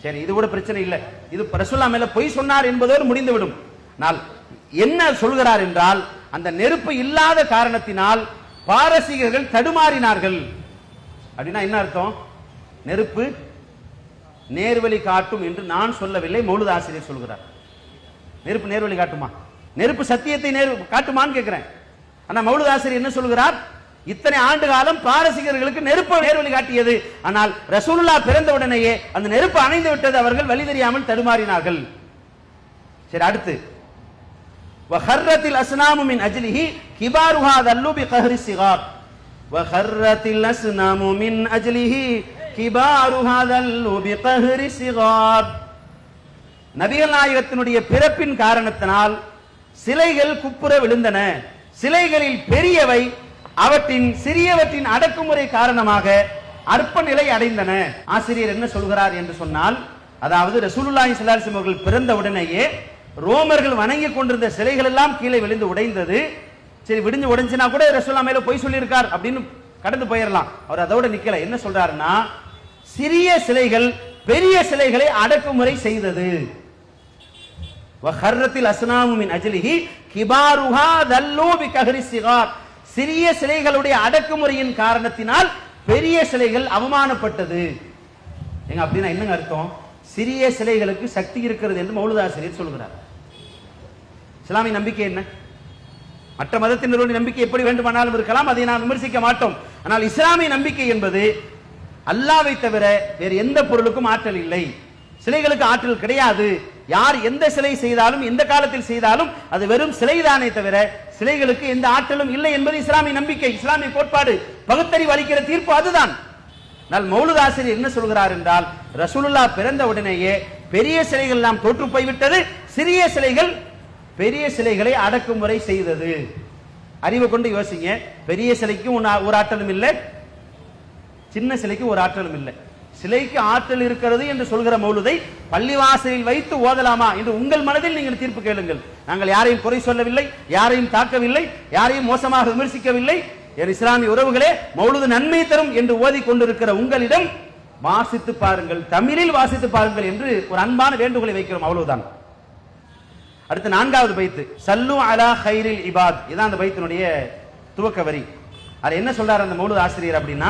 சரி, இது கூட பிரச்சனை இல்லை. இது ரசூலுல்லாஹ் மேல பொய் சொன்னார் என்பதோடு முடிந்துவிடும். என்ன சொல்கிறார் என்றால், அந்த நெருப்பு இல்லாத காரணத்தினால் பாரசீகர்கள் தடுமாறினார்கள். அப்படின்னா என்ன அர்த்தம்? நெருப்பு நேர்வழி காட்டும் என்று நான் சொல்லவில்லை, மௌலூத் ஆசிரியர் சொல்கிறார். நெருப்பு நேர்வழி காட்டுமா? நெருப்பு சத்தியத்தை காட்டுமான்னு கேட்கிறேன். ஆனா மௌலூத் ஆசிரியர் என்ன சொல்கிறார்? இத்தனை ஆண்டு காலம் பாரசீகர்களுக்கு நெருப்பு நேர்வழி காட்டியது, ஆனால் ரசூலுல்லாஹ் பிறந்த உடனேயே அந்த நெருப்பு அணைந்து விட்டது, அவர்கள் வழி தெரியாமல் தடுமாறினார்கள். சரி, அடுத்து வஹர்ரத்தில் அஸ்னாமு மின் அஜ்லிஹி கிபாருஹா தல்லு பிகஹரி ஸிகார். வஹர்ரத்தில் அஸ்னாமு மின் அஜ்லிஹி கிபாருஹா தல்லு பிகஹரி ஸிகார். நபிகள் நாயகத்தினுடைய பிறப்பின் காரணத்தினால் சிலைகள் குப்புற விழுந்தன. சிலைகளில் பெரியவை அவற்றின் சிறியவற்றின் அடக்குமுறை காரணமாக அற்ப நிலை அடைந்தன. ஆசிரியர் என்ன சொல்கிறார் என்று சொன்னால், அதாவது ரசூலுல்லாஹி ஸல்லல்லாஹு அலைஹி வஸல்லம் அவர்கள் பிறந்த உடனேயே ரோமர்கள் வணங்கி கொண்டிருந்த சிலைகள் எல்லாம் கீழே விழுந்து உடைந்தது. சரி, விடிஞ்சு உடைஞ்சினா கூட ரசூலுல்லாஹ் மேல பொய் சொல்லியிருக்கார் அப்படின்னு கடந்து போயிடலாம். அவர் அதோட நிக்கல. என்ன சொல்றாருன்னா, சிறிய சிலைகள் பெரிய சிலைகளை அடக்குமுறை செய்தது. வஹர்ரத்தில் அஸ்னாமு மின் அஜ்லிஹி கிபாருஹா தல்லு பிகஹரி ஸிகார். சிறிய சிலைகளுடைய அடக்குமுறையின் காரணத்தினால் பெரிய சிலைகள் அவமானப்பட்டது. எங்க அப்படின்னா என்னங்க அர்த்தம்? சிறிய சிலைகளுக்கு சக்தி இருக்கிறது என்று மௌலூத் ஆசிரியர் சொல்கிறார். இஸ்லாமிய நம்பிக்கை என்ன? மற்ற மதத்தினருடைய நம்பிக்கை எப்படி வேண்டுமானாலும் இருக்கலாம், அதை நாம் விமர்சிக்க மாட்டோம். ஆனால் இஸ்லாமிய நம்பிக்கை என்பது அல்லாஹ்வை தவிர வேறு எந்த பொருளுக்கும் ஆற்றல் இல்லை. சிலைகளுக்கு ஆற்றல் கிடையாது. யார் எந்த சிலை செய்தாலும் எந்த காலத்தில் செய்தாலும் அது வெறும் சிலைதானே தவிர சிலைகளுக்கு எந்த ஆற்றலும் இல்லை என்பது இஸ்லாமிய நம்பிக்கை, இஸ்லாமிய கோட்பாடு. பகுத்தறிவு அளிக்கிற தீர்ப்பு அதுதான். மௌலூத் ஆசிரியர் என்ன சொல்கிறார் என்றால், ரசூலுல்லாஹ் பிறந்த உடனேயே பெரிய சிலைகள் எல்லாம் தோற்று போய்விட்டது, சிறிய சிலைகள் பெரிய சிலைகளை அடக்குமுறை செய்தது. அறிவை கொண்டு யோசிங்க. பெரிய சிலைக்கும் ஒரு ஆற்றலும் இல்லை, சின்ன சிலைக்கு ஒரு ஆற்றலும் இல்லை. சிலைக்கு ஆற்றல் இருக்கிறது என்று சொல்கிற மௌலூதை பள்ளிவாசலில் வைத்து ஓதலாமா என்று உங்கள் மனதில் நீங்கள் தீர்ப்பு கேளுங்கள். நாங்கள் யாரையும் குறை சொல்லவில்லை, யாரையும் தாக்கவில்லை, யாரையும் மோசமாக விமர்சிக்கவில்லை. என் இஸ்லாமிய உறவுகளே, மௌலூது நன்மை தரும் என்று ஓதி கொண்டிருக்கிற உங்களிடம் வாசித்து பாருங்கள், தமிழில் வாசித்து பாருங்கள் என்று ஒரு அன்பான வேண்டுகோளை வைக்கிறோம், அவ்வளவுதான். அடுத்து 4வது பைத்து, சல்லு அலா கைரில் இபாத். இதான் அந்த பைத்தினுடைய துவக்க வரி. அது என்ன சொல்றாரு அந்த மௌலூத் ஆசிரியர் அப்படின்னா,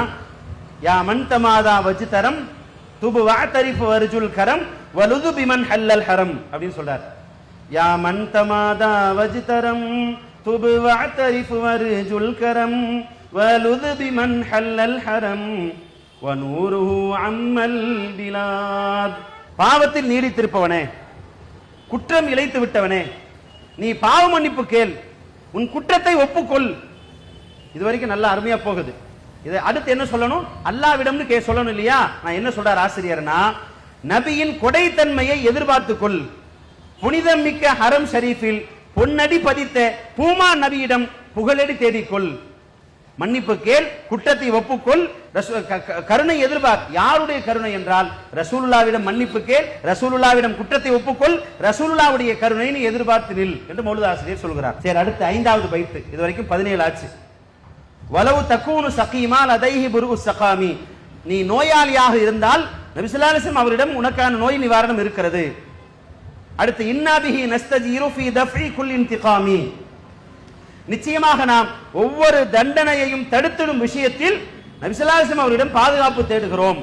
யா மன் தமாதா வஜ்தரம் துபு வஅதரிஃபு வர்ஜுல் கரம் வலுது பிமன் ஹல்லல் ஹரம் அப்படின்னு சொல்றார். யா மன் தமாதா வஜ்தரம் துபு வஅதரிஃபு வர்ஜுல் கரம் வலுது பிமன் ஹல்லல் ஹரம் வநூருஹு அம்மல் பிலாத். பாவத்தில் நீடித்திருப்பவனே, குற்றம் இழைத்து விட்டவனே, நீ பாவ மன்னிப்பு கேள், உன் குற்றத்தை ஒப்புக்கொள். இதுவரைக்கும் நல்லா அருமையா போகுது. இதை அடுத்து என்ன சொல்லணும்? அல்லாஹ்விடம் சொல்லணும் இல்லையா? நான் என்ன சொல்றார் ஆசிரியர்னா, நபியின் கொடைத்தன்மையை எதிர்பார்த்துக்கொள். புனிதம் மிக்க ஹரம் ஷரீஃபில் பொன்னடி பதித்த பூமா நபியிடம் புகழடி தேடிக்கொள். மன்னிப்பு கேள், குற்றத்தை ஒப்புக்கொள், கருணை எதிர்பார். யாருடைய கருணை என்றால் ரசூலுல்லாவிடம் மன்னிப்பு கேள், ரசூலுல்லாவிடம் குற்றத்தை ஒப்புக்கொள், ரசூலுல்லாவுடைய கருணை நீ எதிர்பார்த்து நில் என்று மௌலூத் ஆசிரியர் சொல்கிறார். சரி, அடுத்து 5வது பைத்து. இதுவரைக்கும் 17 ஆச்சு. வலவு தக்கூனு சகீமா லதைஹி புரு சகாமி. நீ நோயாளியாக இருந்தால் நபி ஸல்லல்லாஹு அலைஹி வஸல்லம் அவரிடம் உனக்கான நோய் நிவாரணம் இருக்கிறது. அடுத்து இன்னாபிஹி நஸ்தஜீரு ஃபீ தஃபி குல் இன்திகாமி. நிச்சயமாக நாம் ஒவ்வொரு தண்டனையையும் தடுத்திடும் விஷயத்தில் நபி ஸல்லல்லாஹு அலைஹி வஸல்லம் அவரிடம் பாதுகாப்பு தேடுகிறோம்.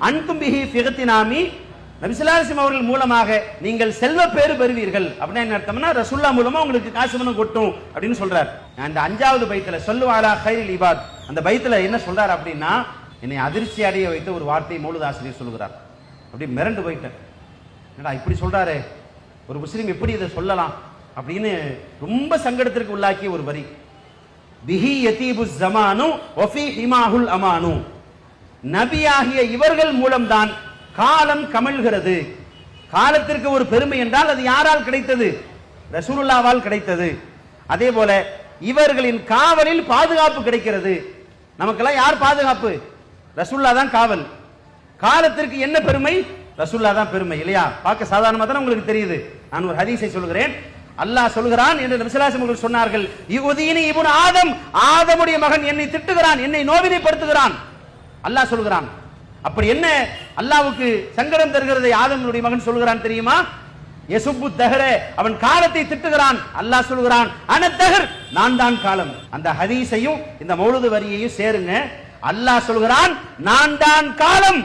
அன்தும் பிஹி ஃபிகத்தினாமி. நபி ஸல்லல்லாஹு அலைஹி வஸல்லம் அவர்கள் மூலமாக நீங்கள் செல்வ பேறு பெறுவீர்கள். அப்படின்னா என்ன அர்த்தம்னா, ரசூலுல்லாஹ் மூலமா உங்களுக்கு காசு பணம் கொட்டும் அப்படின்னு சொல்றார். அந்த 5வது பைத்துல சொல்லு அலா கைரில் இபாத், அந்த பைத்துல என்ன சொல்றார் அப்படின்னா, என்னை அதிர்ச்சி அடைய வைத்த ஒரு வார்த்தை மௌலூத் ஆசிரியர் சொல்கிறார். அப்படி மிரண்டு போயிட்டேன். என்னடா இப்படி சொல்றாரு, ஒரு முஸ்லீம் எப்படி இதை சொல்லலாம் அப்படின்னு ரொம்ப சங்கடத்திற்கு உள்ளாக்கிய ஒரு வரி. பிஹி யதீபு ஸமானு வஃபி ஹிமாஹுல் அமானு. நபியாகிய இவர்கள் மூலம்தான் காலம் கமழ்கிறது. காலத்திற்கு ஒரு பெருமை என்றால் அது யாரால் கிடைத்தது? ரசூலுல்லாவால் கிடைத்தது. அதே போல இவர்களின் காவலில் பாதுகாப்பு கிடைக்கிறது. நமக்கெல்லாம் யார் பாதுகாப்பு? ரசூலுல்லாஹ் தான் காவல். காலத்திற்கு என்ன பெருமை? ரசூலுல்லாஹ் தான் பெருமை இல்லையா? பார்க்க சாதாரணமா தான் உங்களுக்கு தெரியுது. நான் ஒரு ஹதீஸை சொல்கிறேன். அல்லாஹ் சொல்கிறான் என்று நபி ஸல்லல்லாஹு அலைஹி வஸல்லம் சொன்னார்கள், யுதீனி இப்னு ஆதம், ஆதமுடைய மகன் என்னை திட்டுகிறான், என்னை நோவினைப்படுத்துகிறான். அல்லாஹ் சொல்கிறான். அப்படி என்ன அல்லாஹ்வுக்கு சங்கடம் தருகிறது ஆதமுடைய மகன் சொல்கிறான் தெரியுமா? யசுப்பு தஹர, அவன் காலத்தை திட்டுகிறான். அல்லாஹ் சொல்கிறான், அன தஹர், நான் தான் காலம். அந்த ஹதீஸையும் இந்த மௌலூது வரியையும் சேருங்க. அல்லாஹ் சொல்கிறான், நான் தான் காலம்.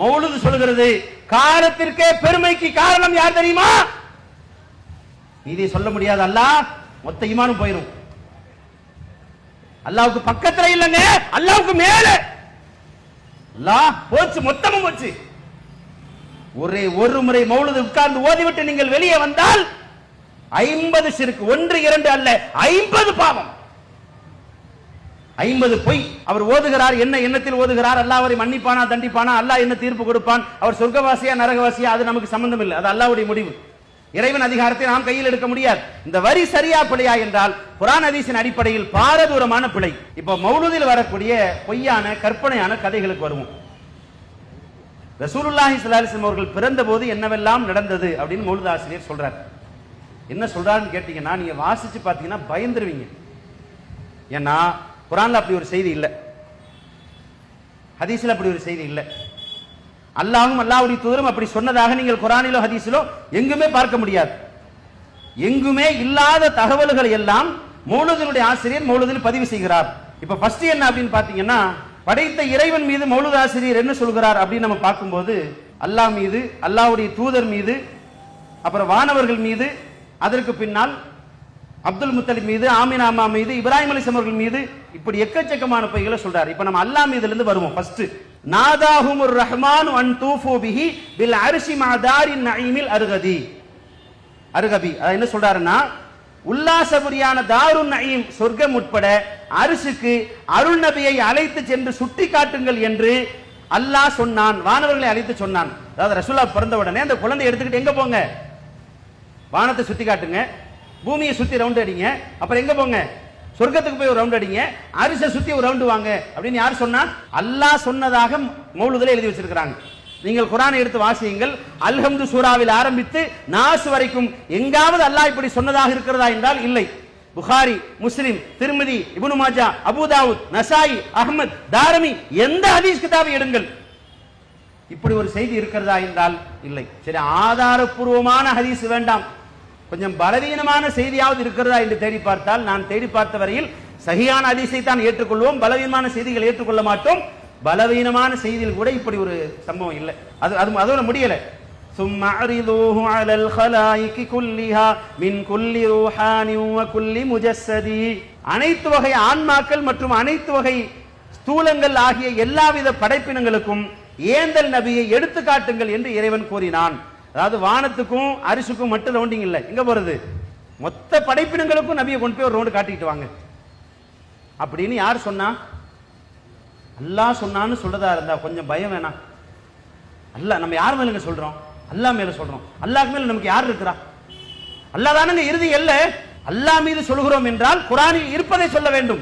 மௌலூது சொல்கிறது, காலத்திற்கே பெருமைக்கு காரணம் யார் தெரியுமா? நீதி சொல்ல முடியாது. அல்லாஹ் மொத்த ஈமானும் போயிடும். அல்லாஹ்வுக்கு பக்கத்துல இல்லங்க, அல்லாஹ்வுக்கு மேல. அல்லாஹ் போச்சு, மொத்தமும் போச்சு. ஒரு முறை மௌலிது உட்கார்ந்து ஓதிவிட்டு நீங்கள் வெளியே வந்தால் 50 ஷிர்க், 1 2 அல்ல 50 பாவம், 50 பொய். அவர் ஓதுகிறார், என்ன எண்ணத்தில் ஓதுகிறார்? அல்லாஹ் அவரை மன்னிப்பானா தண்டிப்பானா? அல்லாஹ் என்ன தீர்ப்பு கொடுப்பான்? அவர் சொர்க்கவாசியா நரகவாசியா? அது நமக்கு சம்பந்தம் இல்லை, அது அல்லாஹ்வுடைய முடிவு. இறைவன் அதிகாரத்தை நாம் கையில் எடுக்க முடியாது. இந்த வரி சரியா பிழையா என்றால் குர்ஆன் ஹதீஸின் அடிப்படையில் பாரதூரமான பிழை. இப்போ மௌலூதில் வரக்கூடிய பொய்யான கற்பனையான கதைகளுக்கு வருவோம். ரசூலுல்லாஹி ஸல்லல்லாஹு அலைஹி வஸல்லம் அவர்கள் பிறந்த போது என்னவெல்லாம் நடந்தது அப்படின்னு மௌலூத் ஆசிரியர் சொல்றார். என்ன சொல்றாருன்னு கேட்டீங்கன்னா, நீங்க வாசிச்சு பார்த்தீங்கன்னா பயந்துருவீங்க. ஏன்னா குர்ஆன்ல அப்படி ஒரு செய்தி இல்லை, ஹதீஸ்ல அப்படி ஒரு செய்தி இல்லை. அல்லாஹ்வும் அல்லாஹ்வுடைய தூதரும் அப்படி சொன்னதாக நீங்கள் குர்ஆனிலோ ஹதீஸிலோ எங்குமே பார்க்க முடியாது. எங்குமே இல்லாத தகவல்களை எல்லாம் மௌலூதினுடைய ஆசிரியர் மௌலூதில் பதிவு செய்கிறார். இப்ப ஃபர்ஸ்ட் என்ன அப்படின்னு பாத்தீங்கன்னா, படைத்த இறைவன் மீது மௌலூத் ஆசிரியர் என்ன சொல்கிறார் அப்படின்னு நம்ம பார்க்கும்போது, அல்லாஹ் மீது, அல்லாஹ்வுடைய தூதர் மீது, அப்புறம் வானவர்கள் மீது, அதற்கு பின்னால் அப்துல் முத்தலிப் மீது, ஆமினா அம்மா மீது, இப்ராஹிம் அலைஹிஸ்ஸலாம் அவர்கள் மீது, இப்படி எக்கச்சக்கமான பொய்களை சொல்றார். இப்ப நம்ம அல்லாஹ் மீதுல இருந்து வருவோம். ஃபர்ஸ்ட் நாதாஹுமுர் ரஹ்மானு அன் தூஃபு பிஹி பில் அர்ஷி மஅதாரின் நஈமில் அர்கதி. அர்கபி அது என்ன சொல்றாருன்னா, உல்லாசபுரியான தாருன் நஈம் சொர்க்கம் உட்பட அரிசுக்கு அருள் நபியை அழைத்து சென்று சுட்டி காட்டுங்கள் என்று அல்லாஹ் சொன்னான், வானவர்களை அழைத்து சொன்னான். அதாவது ரசூலுல்லாஹ் பிறந்த உடனே அந்த குழந்தை எடுத்துக்கிட்டு எங்க போங்க? வானத்தை சுத்தி காட்டுங்க, பூமியை சுத்தி ரவுண்ட் அடிங்க, அப்புறம் எங்க போங்க? சொர்க்கத்துக்கு போய் ஒரு ரவுண்ட் அடிங்க, அரிசை சுத்தி ஒரு ரவுண்ட் வாங்க அப்படின்னு யார் சொன்னா? அல்லாஹ் சொன்னதாக மௌலூதுல எழுதி வச்சிருக்காங்க. நீங்கள் குர்ஆனை எடுத்து வாசியுங்கள். அல்ஹம்து சூராவில் ஆரம்பித்து நாஸ் வரைக்கும் எங்காவது அல்லாஹ் இப்படி சொன்னதாக இருக்கிறதா என்றால் இல்லை. புகாரி, முஸ்லிம், திர்மிதி, இப்னு மாஜா, அபூ தாவூத், நசாயி, அஹ்மத், தாரமி, எந்த ஹதீஸ் கிதாபை எடுங்கள், இப்படி ஒரு செய்தி இருக்கிறதா என்றால் இல்லை. சரி, ஆதாரப்பூர்வமான ஹதீஸ் வேண்டாம், கொஞ்சம் பலவீனமான செய்தியாவது இருக்கிறதா என்று தேடி பார்த்தால், நான் தேடி பார்த்த வரையில் சஹீஹான ஹதீஸை தான் ஏற்றுக்கொள்வோம், பலவீனமான செய்திகளை ஏற்றுக்கொள்ள மாட்டோம். பலவீனமான செய்தியில் கூட இப்படி ஒரு சம்பவம் இல்லை. அதோட முடியல. ثم اعرضوه على الخلائق كلها من كل روحان وكل مجسد. அனைத்து வகை ஆன்மாக்கள் மற்றும் அனைத்து வகை ஸ்தூலங்கள் ஆகிய எல்லாவித படைப்பினங்களுக்கும் ஏந்தல் நபியை எடுத்து காட்டுங்கள் என்று இறைவன் கூறினான். அதாவது வானத்துக்கும் அரிசுக்கும் மட்டும் ரவுண்டிங் இல்லை, எங்க போறது? மொத்த படைப்பினங்களுக்கும் நபியை கொண்டு போய் ஒரு ரவுண்டு காட்டிட்டு வாங்க அப்படின்னு யார் சொன்னா? அல்லாஹ் சொன்னான்னு சொல்றதா இருந்தா கொஞ்சம் பயம் வேணாம். அல்லாஹ் நம்ம யார் மேலங்க சொல்றோம்? அல்லாஹ் மேல சொல்றோம். அல்லாஹ் மேல நமக்கு யார் இருக்கிறா? அல்லாஹ் தானங்க இறுதி எல்ல. அல்லாஹ் மீது சொல்கிறோம் என்றால் குர்ஆனில் இருப்பதை சொல்ல வேண்டும்.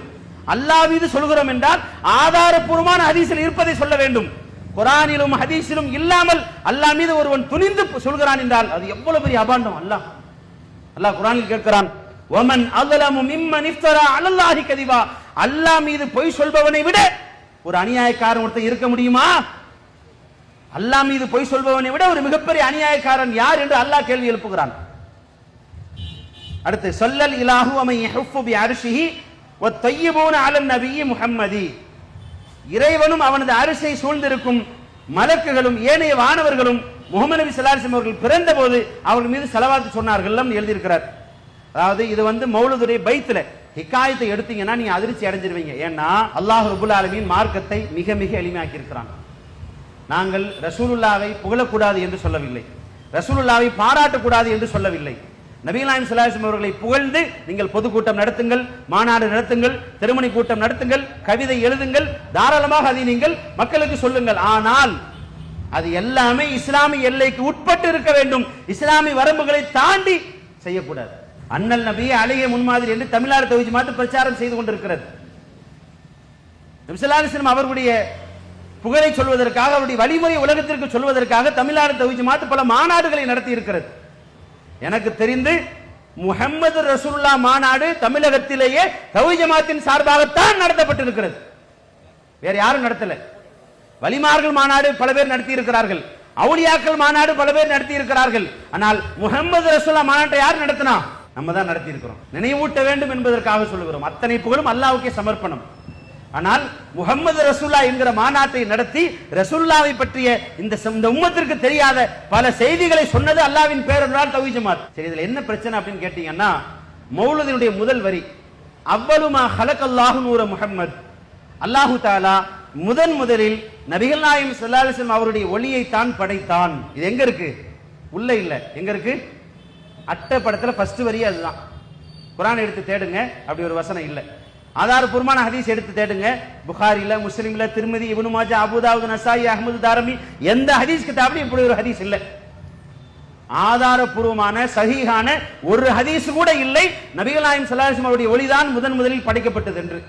அல்லாஹ் மீது சொல்கிறோம் என்றால் ஆதாரப்பூர்வமான ஹதீஸில் இருப்பதை சொல்ல வேண்டும். குர்ஆனிலும் ஹதீஸிலும் இல்லாமல் அல்லாஹ் மீது ஒருவன் துணிந்து சொல்கிறான் என்றால் அது எவ்வளவு பெரிய அபாண்டம். அல்லாஹ் குர்ஆனில் கேட்கிறான், வமன் அஸலமு மிம்மன் இஃப்தரா அலல்லாஹி கதிபா. அல்லாஹ் மீது பொய் சொல்பவனை விட ஒரு அநியாயக்காரன் ஒருத்தன் இருக்க முடியுமா? அல்லாஹ் மீது பொய் சொல்பவனை விட ஒரு மிகப்பெரிய அநியாயக்காரன் யார் என்று அல்லாஹ் கேள்வி எழுப்புகிறான். அடுத்து ஸல்லல் இலாஹு வ மன் யஹுஃபு பி அர்ஷிஹி வ தய்யிபூன அலன் நபியி முஹம்மதி. இறைவனும் அவனது அரிசை சூழ்ந்திருக்கும் மலக்குகளும் ஏனைய வானவர்களும் முஹம்மது நபி ஸல்லல்லாஹு அலைஹி வஸல்லம் அவர்கள் பிறந்த போது அவர்கள் மீது ஸலவாத் சொன்னார்கள் எழுதி இருக்கிறார். அதாவது இது மௌலூதுடைய பைத்துல ஹிகாயத்தை எடுத்தீங்கன்னா நீங்க அதிர்ச்சி அடைஞ்சிருவீங்க. ஏன்னா அல்லாஹ் ரப்பல் ஆலமீன் மார்க்கத்தை மிக மிக எளிமையாக்கி இருக்கிறான். நாங்கள் ரசூலுல்லாவை புகழக்கூடாது என்று சொல்லவில்லை, ரசூலுல்லாவை பாராட்டக்கூடாது என்று சொல்லவில்லை. நபிகள் நாயகம் ஸல்லல்லாஹு அலைஹி வஸல்லம் அவர்களை புகழ்ந்து நீங்கள் பொதுக்கூட்டம் நடத்துங்கள், மாநாடு நடத்துங்கள், திருமணி கூட்டம் நடத்துங்கள், கவிதை எழுதுங்கள், தாராளமாக அதை நீங்கள் மக்களுக்கு சொல்லுங்கள். ஆனால் அது எல்லாமே இஸ்லாமிய எல்லைக்கு உட்பட்டு இருக்க வேண்டும், இஸ்லாமிய வரம்புகளை தாண்டி செய்யக்கூடாது. அண்ணல் நபி அழகிய முன்மாதிரி என்று தமிழ்நாடு தௌஹீத் ஜமாத் பிரச்சாரம் செய்து கொண்டிருக்கிறது. நபி ஸல்லல்லாஹு அலைஹி வஸல்லம் அவர்களுடைய புகழை சொல்வதற்காக, அவருடைய வழிமுறை உலகத்திற்கு சொல்வதற்காக தமிழ்நாடு தௌஹீத் ஜமாத் பல மாநாடுகளை நடத்தி இருக்கிறது. எனக்கு தெரிந்து முஹம்மது ரசூலுல்லாஹ் மாநாடு தமிழகத்திலேயே தௌஹீத் ஜமாத்தின் சார்பாகத்தான் நடத்தப்பட்டிருக்கிறது, வேற யாரும் நடத்தல. வலிமார்கள் மாநாடு பல பேர் நடத்தி இருக்கிறார்கள், அவுலியாக்கள் மாநாடு பல பேர் நடத்தி இருக்கிறார்கள். ஆனால் முஹம்மது ரசூலுல்லாஹ் மாநாட்டை யார் நடத்தினா? நம்ம தான் நடத்தி இருக்கிறோம். நினைவூட்ட வேண்டும் என்பதற்காக சொல்லுகிறோம். அத்தனை புகழும் அல்லாஹ்வுக்கே சமர்ப்பணம். ஆனால் முஹம்மது ரசூல்லா என்கிற மாநாட்டை நடத்தி ரசூல்லாவை பற்றிய இந்த உம்மத்திற்கு தெரியாத பல செய்திகளை சொன்னது அல்லாஹ்வின் பேரருளால் தௌஹீத் ஜமாத். சரி, இதுல என்ன பிரச்சனை அப்படின்னு கேட்டீங்கன்னா, மௌலூதினுடைய முதல் வரி அவ்வலுமா ஹலகல்லாஹு நூர முஹம்மத், அல்லாஹு தஆலா முதலில் நபிகள் நாயகம் ஸல்லல்லாஹு அலைஹி வஸல்லம் அவருடைய ஒளியை தான் படைத்தான். இது எங்க இருக்கு? உள்ள இல்ல, எங்க இருக்கு? அட்டை படத்துல ஃபர்ஸ்ட் வரி அதுதான். குர்ஆன் எடுத்து தேடுங்க, அப்படி ஒரு வசனம் இல்ல. ஆதாரபூர்வமான ஹதீஸ் எடுத்து தேடுங்க, புகாரில, முஸ்லிம்ல, திர்மிதி, இப்னு மாஜா, அபூதாவூத், நசாயி, அஹ்மது, தாரமி, எந்த ஹதீஸ் கிதாபிலும் இப்படி ஒரு ஹதீஸ் இல்ல. ஆதாரபூர்வமான சஹீஹான ஒரு ஹதீஸ் கூட இல்லை நபிகள் நாயகம் ஸல்லல்லாஹு அலைஹி வஸல்லம் அவருடைய ஒளிதான் முதலில் படைக்கப்பட்டது என்று.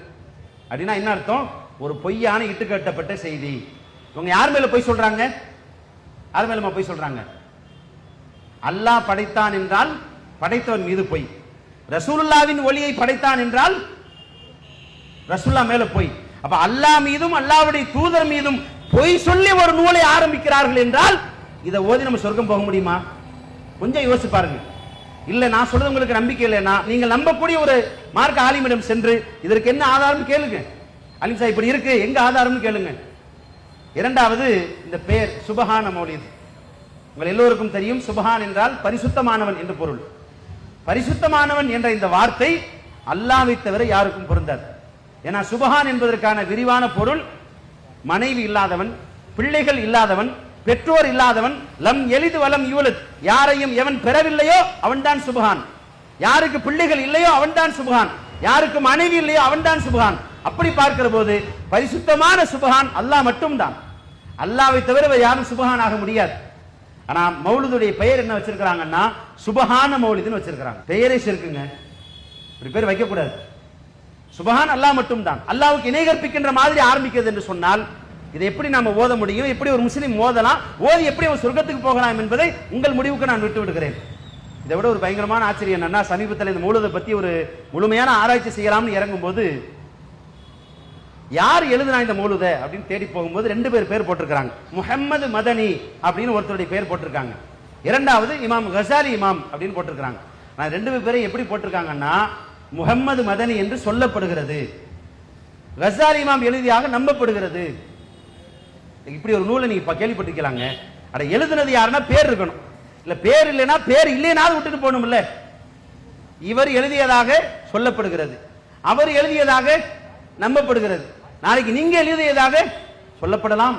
அப்படின்னா என்ன அர்த்தம்? ஒரு பொய்யான இட்டுக்கட்டப்பட்ட செய்தி. இவங்க யார் மேல போய் சொல்றாங்க? யார் மேல போய் சொல்றாங்க? அல்லாஹ் படைத்தான் என்றால் படைத்தவன் மீது பொய். ரசூலுல்லாவின் ஒளியை படைத்தான் என்றால் ரசூலுல்லாஹ் மேல பொய். அப்ப அல்லாஹ் மீதும் அல்லாஹ்வுடைய தூதர் மீதும் பொய் சொல்லி ஒரு நூலை ஆரம்பிக்கிறார்கள் என்றால் இதை ஓதி நம்ம சொர்க்கம் போக முடியுமா? கொஞ்சம் யோசிச்சு பாருங்க. இல்ல நான் சொல்றது உங்களுக்கு நம்பிக்கை இல்லைன்னா நீங்கள் நம்பக்கூடிய ஒரு மார்க்க ஆலிமிடம் சென்று இதற்கு என்ன ஆதாரம் கேளுங்க. அலிம் சாஹிப் இப்படி இருக்கு, எங்க ஆதாரம்னு கேளுங்க. இரண்டாவது, இந்த பெயர் சுபஹான மௌலித். உங்கள் எல்லோருக்கும் தெரியும், சுபஹான் என்றால் பரிசுத்தமானவன் என்று பொருள். பரிசுத்தமானவன் என்ற இந்த வார்த்தை அல்லாஹ்வை தவிர யாருக்கும் பொருந்தாது. ஏன்னா சுபஹான் என்பதற்கான விரிவான பொருள் மனைவி இல்லாதவன், பிள்ளைகள் இல்லாதவன், பெற்றோர் இல்லாதவன், லம் எலிது வலம் யூலத், யாரையும் எவன் பெறவில்லையோ அவன்தான் சுபஹான். யாருக்கு பிள்ளைகள் இல்லையோ அவன்தான் சுபஹான், யாருக்கு மனைவி இல்லையோ அவன்தான் சுபஹான். அப்படி பார்க்கிற போது பரிசுத்தமான சுபஹான் அல்லாஹ் மட்டும்தான். அல்லாஹ்வை தவிர யாரும் சுபஹான் ஆக முடியாது. ஆனா மௌலிதுடைய பெயர் என்ன வச்சிருக்காங்கன்னா சுபஹான மௌலிதுன்னு வச்சிருக்காங்க. பெயரே இருக்குங்க, இப்படி பேர் வைக்க கூடாது. சுபஹான் அல்லாஹ் மட்டும்தான். அல்லாஹ்வுக்கு இணை கற்பிக்கின்ற மாதிரி ஆரம்பிக்கிறது என்று சொன்னால் இதை எப்படி நாம ஓத முடியும்? எப்படி ஒரு முஸ்லிம் ஓதலாம்? ஓதி எப்படி ஒரு சொர்க்கத்துக்கு போகலாம் என்பதை உங்கள் முடிவுக்கு நான் விட்டு விடுகிறேன். இதை விட ஒரு பயங்கரமான ஆச்சரியம் என்னன்னா, சமீபத்தில் இந்த மௌலிதை பத்தி ஒரு முழுமையான ஆராய்ச்சி செய்யலாம்னு இறங்கும் போது யார் எழுதுனா இந்த மௌலித அப்படின்னு தேடி போகும்போது ரெண்டு பேர் போட்டிருக்காங்க. முஹம்மது மதனி அப்படின்னு ஒருத்தருடைய பேர் போட்டிருக்காங்க. இரண்டாவது இமாம் கசாலி இமாம் அப்படின்னு போட்டிருக்காங்க. நான் ரெண்டு பேரை எப்படி போட்டிருக்காங்கன்னா முஹம்மது மதனி என்று சொல்லப்படுகிறது, கசாலி இமாம் எழுதியாக நம்பப்படுகிறது. இப்படி ஒரு நூலை நீங்க கேள்விப்பட்டிருக்கலாங்க. அட எழுதுனது யாருன்னா பேர் இருக்கணும், இல்ல பேர் இல்லைன்னா பேர் இல்லைனாலும் விட்டுட்டு போகணும். இல்ல இவர் எழுதியதாக சொல்லப்படுகிறது, அவர் எழுதியதாக நம்பப்படுகிறது. நாளைக்கு நீங்க எழுதியதாக சொல்லப்படலாம்.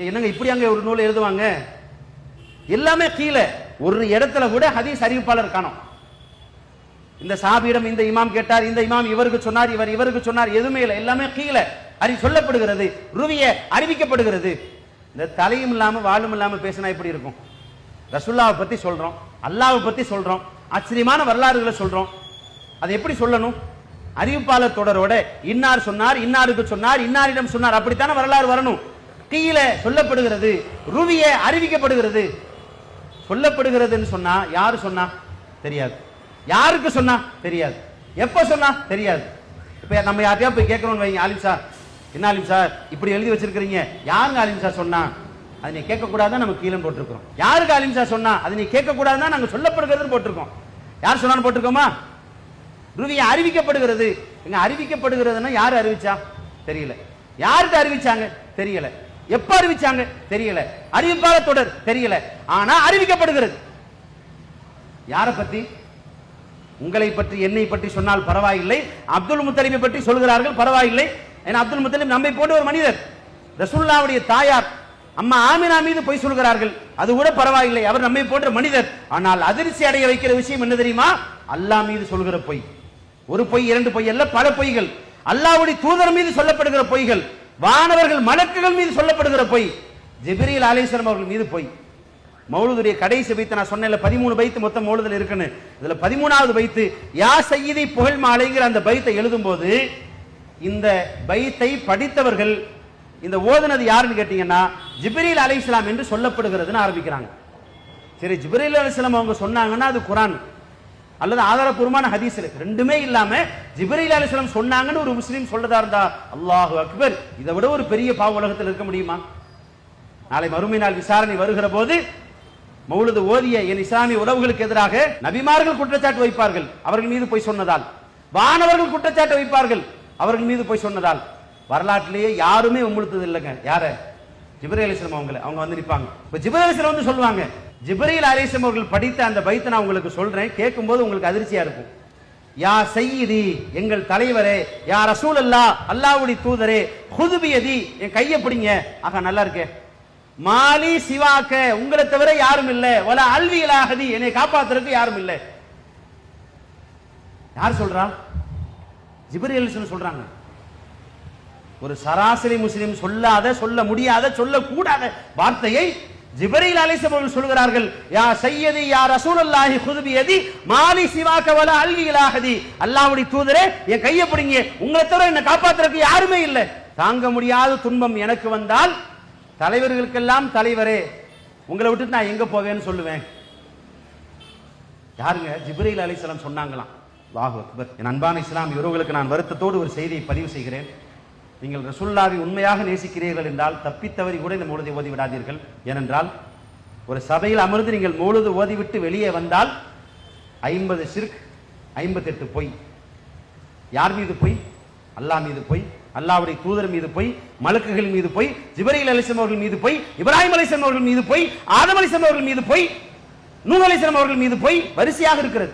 என்னங்க இப்படி அங்க ஒரு நூல் எழுதுவாங்க? எல்லாமே கீழே ஒரு இடத்துல கூட ஹதீஸ் அறிவிப்பாளர் காணோம். இந்த சாபியிடம் இந்த இமாம் கேட்டார், இந்த இமாம் இவருக்கு சொன்னார், இவர் இவருக்கு சொன்னார், எதுவுமே இல்லை. எல்லாமே கீழே சொல்லப்படுகிறது, ருவிய அறிவிக்கப்படுகிறது. இந்த தலையும் இல்லாம வாழும் இல்லாம பேசினா எப்படி இருக்கும்? ரசூலுல்லாஹ்வை பத்தி சொல்றோம், அல்லாஹ்வை பத்தி சொல்றோம், ஆச்சரியமான வரலாறுகளை சொல்றோம். அதை எப்படி சொல்லணும்? அறிவிப்பாளர் தொடரோட இன்னார் சொன்னார், இன்னாருக்கு சொன்னார், இன்னாரிடம் சொன்னார், அப்படித்தான வரலாறு வரணும். கீழே சொல்லப்படுகிறது, ருவிய அறிவிக்கப்படுகிறது. சொல்லப்படுகிறதுன்னு சொன்னா யாரு சொன்னா தெரியாது, யாருக்கு சொன்னா தெரியாது, எப்ப சொன்னா தெரியாது. இப்ப நம்ம யார்ட்டையா போய் கேட்கணும்னு வைங்க, ஆலிம் சார் என்ன ஆலிம் சார் இப்படி எழுதி வச்சிருக்கிறீங்க, யாருங்க ஆலிம் சார் சொன்னா? அதை நீ கேட்க கூடாதுதான் நம்ம கீழே போட்டிருக்கோம். யாருக்கு ஆலிம் சார் சொன்னா? அதை நீ கேட்க கூடாதுதான் நாங்க சொல்லப்படுகிறதுன்னு போட்டிருக்கோம். யார் சொன்னான்னு போட்டிருக்கோமா? ருவிய அறிவிக்கப்படுகிறது. எங்க அறிவிக்கப்படுகிறதுன்னா யாரு அறிவிச்சா தெரியல, யாருக்கு அறிவிச்சாங்க தெரியல, எப்ப அறிவிச்சாங்க தெரியல, அறிவிப்பாளர் தொடர் தெரியல, ஆனா அறிவிக்கப்படுகிறது. யாரை பத்தி? உங்களை பற்றி என்னை பற்றி சொன்னால் பரவாயில்லை, அப்துல் முத்தலிபை பற்றி சொல்கிறார்கள் பரவாயில்லை. ஏன்னா அப்துல் முத்தலிப் நம்மை போன்ற ஒரு மனிதர். ரசூலுல்லாஹ்வுடைய தாயார் அம்மா ஆமினா மீது பொய் சொல்கிறார்கள், அது கூட பரவாயில்லை, அவர் நம்மை போன்ற மனிதர். ஆனால் அதிர்ச்சி அடைய வைக்கிற விஷயம் என்ன தெரியுமா? அல்லாஹ் மீது சொல்கிற பொய். ஒரு பொய் இரண்டு பொய் அல்ல, பல பொய்கள். அல்லாஹ்வுடைய தூதர் மீது சொல்லப்படுகிற பொய்கள், வானவர்கள் மலக்குகள் மீது சொல்லப்படுகிற பொய், ஜிப்ரீல் அலைஹிஸ்ஸலாம் அவர்கள் மீது பொய். மௌலூதுடைய கடைசி பைத்து நான் சொன்னேன்ல, 13 பைத்து மொத்தம் மௌலூதுல இருக்குன்னு. இதுல 13வது பைத்து யா சய்யிதி புகழ் மாலைங்கிற அந்த பைத்தை எழுதும்போது இந்த பைத்தை படித்தவர்கள் இந்த ஓதுனது யாருன்னு கேட்டீங்கன்னா ஜிப்ரீல் அலைஹிஸ்ஸலாம் என்று சொல்லப்படுகிறதுன்னு ஆரம்பிக்கிறாங்க. சரி, ஜிப்ரீல் அலைஹிஸ்ஸலாம் அவங்க சொன்னாங்கன்னா அது குர்ஆன் அல்லது ஆதாரபூர்வமான ஹதீஸ், ரெண்டுமே இல்லாம ஜிப்ரீல் அலைஹிஸ்ஸலாம் சொன்னாங்கன்னு ஒரு முஸ்லீம் சொல்றதா இருந்தா அல்லாஹு அக்பர், இதை விட ஒரு பெரிய பாவ உலகத்தில் இருக்க முடியுமா? நாளை மறுமை நாள் விசாரணை வருகிற போது மௌலிது ஓதிய என் இஸ்லாமிய உறவுகளுக்கு எதிராக நபிமார்கள் குற்றச்சாட்டு வைப்பார்கள், அவர்கள் மீது போய் சொன்னதால். வானவர்கள் குற்றச்சாட்டு வைப்பார்கள், அவர்கள் மீது போய் சொன்னதால் வரலாற்றிலேயே யாருமே உம்முழுத்தது இல்லைங்க. யார? ஜிப்ரீல் அலைஹிஸ்ஸலாம் அவங்க வந்து நிற்பாங்க. இப்ப ஜிப்ரீல் அலைஹிஸ்ஸலாம் வந்து சொல்லுவாங்க. ஜிப்ரீல் அலைஹிஸ்ஸலாம் அவர்கள் படித்த அந்த பைத்தை நான் உங்களுக்கு சொல்றேன், கேட்கும்போது உங்களுக்கு அதிர்ச்சியா இருக்கும். யா சையீதி, எங்கள் தலைவரே, யா ரசூலல்லாஹ், அல்லாஹ்வுடைய தூதரே, ஹுது பியதி, என் கையை பிடிங்க. ஆக நல்லா இருக்கே. மாலி சிவாக்க, உங்களை தவிர யாரும் இல்லை. வல அல்வி இலாஹதி, என்னை காப்பாத்துறதுக்கு யாரும் இல்லை. யார் சொல்றா? ஜிப்ரீல் அலைஹிஸ்ஸலாம் சொல்றாங்க. ஒரு சராசரி முஸ்லிம் சொல்ல முடியாத, சொல்லக்கூடாத வார்த்தையை ஜிப்ரீல் அலைஹிஸ்ஸலாம் அவர்கள் சொல்கிறார்கள். யா சையதி யா ரசூலுல்லாஹி குது பியதி மாலி சிவாக வல அல்வி இலாஹதி, அல்லாஹ்வுடைய தூதரே என் கையை பிடிங்க, உங்களை தவிர என்னை காப்பாத்துறதுக்கு யாருமே இல்லை. தாங்க முடியாத துன்பம் எனக்கு வந்தால் தலைவர்களுக்கெல்லாம் தலைவரே, உங்களை விட்டுட்டு நான் எங்க போவேன்னு சொல்லுவேன். யாருங்க? ஜிப்ரீல் அலைஹிஸ்ஸலாம் சொன்னாங்களாம். அல்லாஹு அக்பர். என் அன்பான இஸ்லாம் உறவுகளுக்கு நான் வருத்தத்தோடு ஒரு செய்தியை பதிவு செய்கிறேன். நீங்கள் ரசூலுல்லாஹை உண்மையாக நேசிக்கிறீர்கள் என்றால் தப்பித்தவரி கூட இந்த மௌலிதை ஓதி விடாதீர்கள். ஏனென்றால் ஒரு சபையில் அமர்ந்து நீங்கள் மௌலிது ஓதிவிட்டு வெளியே வந்தால் 50 ஷிர்க், 58 பொய். யார் மீது பொய்? அல்லாஹ் மீது பொய், அல்லாஹ்வுடைய தூதர் மீது பொய், மலக்குகள் மீது பொய், ஜிப்ரீல் அலைஹிஸ்ஸலாம் அவர்கள் மீது பொய், இப்ராஹிம் அலைஹிஸ்ஸலாம் அவர்கள் மீது பொய், ஆதம் அலைஹிஸ்ஸலாம் அவர்கள் மீது பொய், நூஹ் அலைஹிஸ்ஸலாம் அவர்கள் மீது பொய், வரிசையாக இருக்கிறது.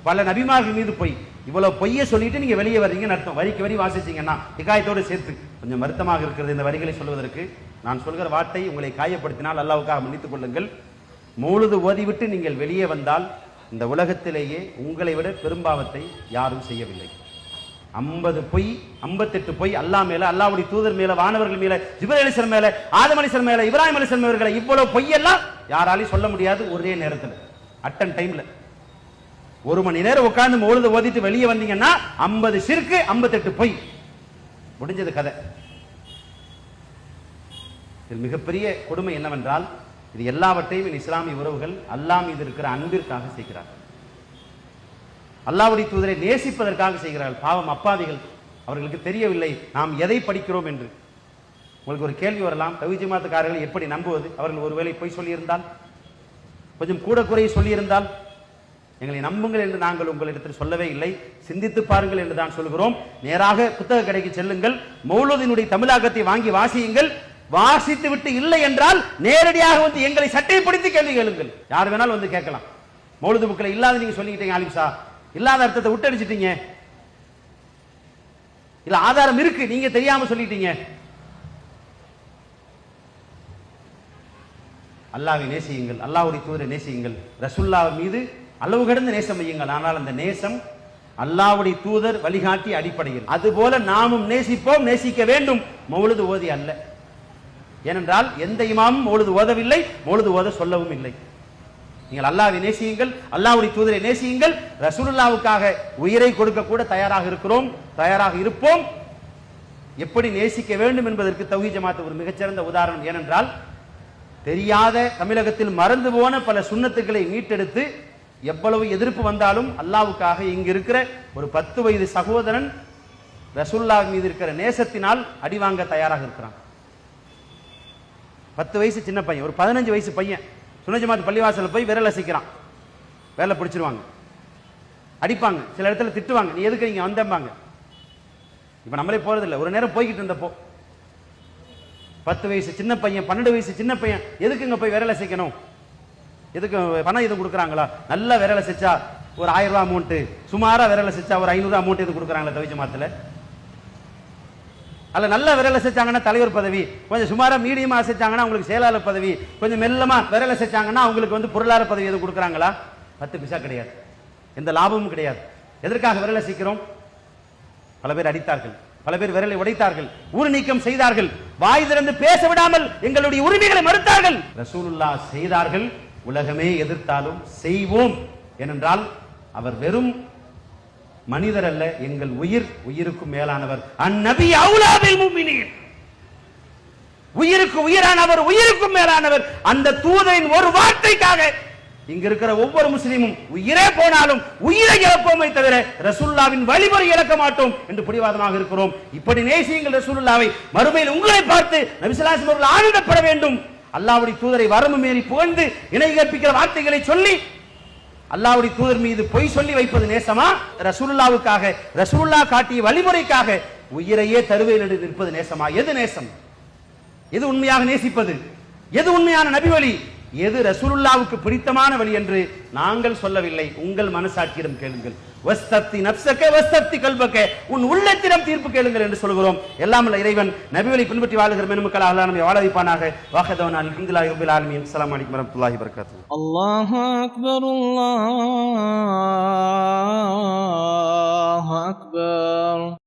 பல நபிமார்கள் மீது பொய். இவ்வளவு பொய்யை சொல்லிட்டு நீங்க வெளியே வர்றீங்கன்னு அர்த்தம். வரிக்கு வரி வாசிச்சீங்கன்னா ஹிகாயத்தோடு சேர்த்து கொஞ்சம் வருத்தமாக இருக்கிறது இந்த வரிகளை சொல்வதற்கு. நான் சொல்கிற வார்த்தை உங்களை காயப்படுத்தினால் அல்லாஹ்வுக்காக மன்னித்துக் கொள்ளுங்கள். மௌலிது ஓதிவிட்டு நீங்கள் வெளியே வந்தால் இந்த உலகத்திலேயே உங்களை விட பெரும்பாவத்தை யாரும் செய்யவில்லை. 50 பொய், 58 பொய் அல்லாஹ் மேல, அல்லாஹ்வுடைய தூதர் மேல, வானவர்கள் மேல, ஜிப்ரீல் அலைஹிஸ்ஸலாம் மேல, ஆதம் அலைஹிஸ்ஸலாம் மேல, இப்ராஹிம் அலைஹிஸ்ஸலாம் அவர்களை இவ்வளவு பொய்யெல்லாம் யாராலையும் சொல்ல முடியாது ஒரே நேரத்தில், அட்டன் டைம்ல. 1 மணி நேரம் உட்கார்ந்து மௌலிது ஓதிட்டு வெளியே வந்தீங்கன்னா 50 ஷிர்க், 58 பொய். முடிஞ்சது கதை. இது மிகப்பெரிய கொடுமை என்னவென்றால், இது எல்லாவற்றையும் இஸ்லாமிய உறவுகள் அல்லாஹ் மீது இருக்கிற அன்பிற்காக செய்கிறார்கள், அல்லாஹ்வுடைய தூதரை நேசிப்பதற்காக செய்கிறார்கள். பாவம் அப்பாவிகள், அவர்களுக்கு தெரியவில்லை நாம் எதை படிக்கிறோம் என்று. உங்களுக்கு ஒரு கேள்வி வரலாம், தவ்ஹீத் ஜமாத்துக்காரர்கள் எப்படி நம்புவது? அவர்கள் ஒருவேளை பொய் சொல்லியிருந்தால், கொஞ்சம் கூட குறைய சொல்லியிருந்தால், எங்களை நம்புங்கள் என்று நாங்கள் உங்களிடத்தில் சொல்லவே இல்லை, சிந்தித்து பாருங்கள் என்று தான் சொல்கிறோம். நேராக புத்தக கடைக்கு செல்லுங்கள், மௌலூதினுடைய தமிழாக்கத்தை வாங்கி வாசியுங்கள். வாசித்து விட்டு இல்லை என்றால் நேரடியாக வந்து எங்களை சட்டைப்படுத்தி கேள்வி கேளுங்கள். யார் வேணாலும் வந்து கேட்கலாம். மௌலூது புக்கில் இல்லாத நீங்க சொல்லிக்கிட்டீங்க ஆலிம்சா, இல்லாத அர்த்தத்தை விட்டடிச்சிட்டீங்க, இல்ல ஆதாரம் இருக்கு நீங்க தெரியாம சொல்லிட்டீங்க. அல்லாஹ்வை நேசியுங்கள், அல்லாஹ்வுடைய தூதரை நேசியுங்கள், ரசூலுல்லாஹ் மீது அளவு கடந்த நேசம் வையுங்கள். ஆனால் அந்த நேசம் அல்லாஹ்வுடைய தூதர் வழிகாட்டி அடிப்படையில். அதுபோல நாமும் நேசிப்போம், நேசிக்க வேண்டும், மௌலிது ஓதி அல்ல. ஏனென்றால் எந்த இமாமும் மௌலிது ஓதவில்லை, மௌலிது ஓத சொல்லவும் இல்லை. நீங்கள் அல்லாஹ்வை நேசியுங்கள், அல்லாஹ்வுடைய தூதரை நேசியுங்கள். ரசூலுல்லாஹ்வுக்காக உயிரை கொடுக்க கூட தயாராக இருக்கிறோம், தயாராக இருப்போம். எப்படி நேசிக்க வேண்டும் என்பதற்கு தவ்ஹீத் ஜமாத் ஒரு மிகச்சிறந்த உதாரணம். ஏனென்றால் தெரியாத, தமிழகத்தில் மறந்து போன பல சுன்னத்துக்களை மீட்டெடுத்து எவ்வளவு எதிர்ப்பு வந்தாலும் அல்லாஹ்வுக்காக இங்கு இருக்கிற ஒரு 10 வயது சகோதரன் ரசூலுல்லாஹ் மீது இருக்கிற நேசத்தினால் அடிவாங்க தயாராக இருக்கிறான். 10 வயசு சின்ன பையன், ஒரு 15 வயசு பையன் சுன்னத் ஜமாத் பள்ளிவாசல்ல போய் விரல் அசைக்கிறான். வேலை பிடிச்சிருவாங்க, அடிப்பாங்க, சில இடத்துல திட்டுவாங்க, நீ எதுக்கு இங்க வந்தம்பாங்க. இப்ப நம்மளே போறதில்லை. ஒரு நேரம் போய்கிட்டு இருந்தப்போ 10 வயசு சின்ன பையன், 12 வயசு சின்ன பையன், எதுக்கு இங்க போய் விரல் அசைக்கணும்? எதுக்கு பணம் எதுவும் கொடுக்குறாங்களா? நல்ல விரலை செச்சா ஒரு 1000 ரூபாய் அமௌண்ட், சுமாரா விரலை செச்சா ஒரு 500 ரூபாய் அமௌண்ட் எது கொடுக்குறாங்களா தவ்ஹீத் ஜமாத்துல? அல்ல நல்ல விரலை செச்சாங்கன்னா தலைவர் பதவி, கொஞ்சம் சுமாரா மீடியமா செச்சாங்கன்னா அவங்களுக்கு செயலாளர் பதவி, கொஞ்சம் மெல்லமா விரலை செச்சாங்கன்னா அவங்களுக்கு வந்து பொருளாதார பதவி எதுவும் கொடுக்குறாங்களா? 10 பைசா கிடையாது, எந்த லாபமும் கிடையாது. எதற்காக விரலை சீக்கிறோம்? பல பேர் அடித்தார்கள், பல பேர் விரலை உடைத்தார்கள், ஊர் நீக்கம் செய்தார்கள், வாய் திறந்து பேச விடாமல் எங்களுடைய உரிமைகளை மறுத்தார்கள். ரசூலுல்லாஹ் செய்தார்கள், உலகமே எதிர்த்தாலும் செய்வோம். ஏனென்றால் அவர் வெறும் மனிதர் அல்ல, எங்கள் உயிர், உயிருக்கும் மேலானவர். அந்நபி அவுலா பில் முஃமினீன், உயிருக்கு உயிரானவர், உயிருக்கும் மேலானவர். அந்த தூதரின் ஒரு வார்த்தைக்காக இங்க இருக்கிற ஒவ்வொரு முஸ்லிமும் உயிரே போனாலும் உயிரை இழப்போமே தவிர ரசூலுல்லாவின் வழிமுறை இழக்க மாட்டோம் என்று பிடிவாதமாக இருக்கிறோம். இப்படி நேசியுங்கள் ரசூலுல்லாவை. மறுமையில் உங்களை பார்த்து நபி ஸல்லல்லாஹு அலைஹி வஸல்லம் ஆனந்தப்பட வேண்டும். அல்லாஹ்வுடைய தூதரை வரம்பு மீறி புகழ்ந்து இணை கற்பிக்கிற வார்த்தைகளை சொல்லி அல்லாஹ்வுடைய தூதர் மீது பொய் சொல்லி வைப்பது நேசமா, ரசூலுல்லாவுக்காக ரசூலுல்லாஹ் காட்டிய வழிமுறைக்காக உயிரையே தருவேன் என்று நிற்பது நேசமா? எது நேசம்? எது உண்மையாக நேசிப்பது? எது உண்மையான நபி வழி? எது ரசூலுல்லாவுக்கு பிடித்தமான வழி என்று நாங்கள் சொல்லவில்லை. உங்கள் மனசாட்சியிடம் கேளுங்கள். வஸ்தப்தி நப்சக வஸ்தப்தி கல்பக, உன் உள்ளத்திடம் தீர்ப்பு கேளுங்கள் என்று சொல்கிறோம். எல்லாம் வல்ல இறைவன் நபி வழி பின்பற்றி வாழுகிற மென்மக்கள் அல்லாஹ் நம்மை வாழ வைப்பானாக. வாஹதவனா அல்ஹம்துலில்லாஹி ரப்பில் ஆலமீன். அஸ்ஸலாமு அலைக்கும் வரஹ்மத்துல்லாஹி வபரகாத்துஹு. அல்லாஹு அக்பர், அல்லாஹு அக்பர்.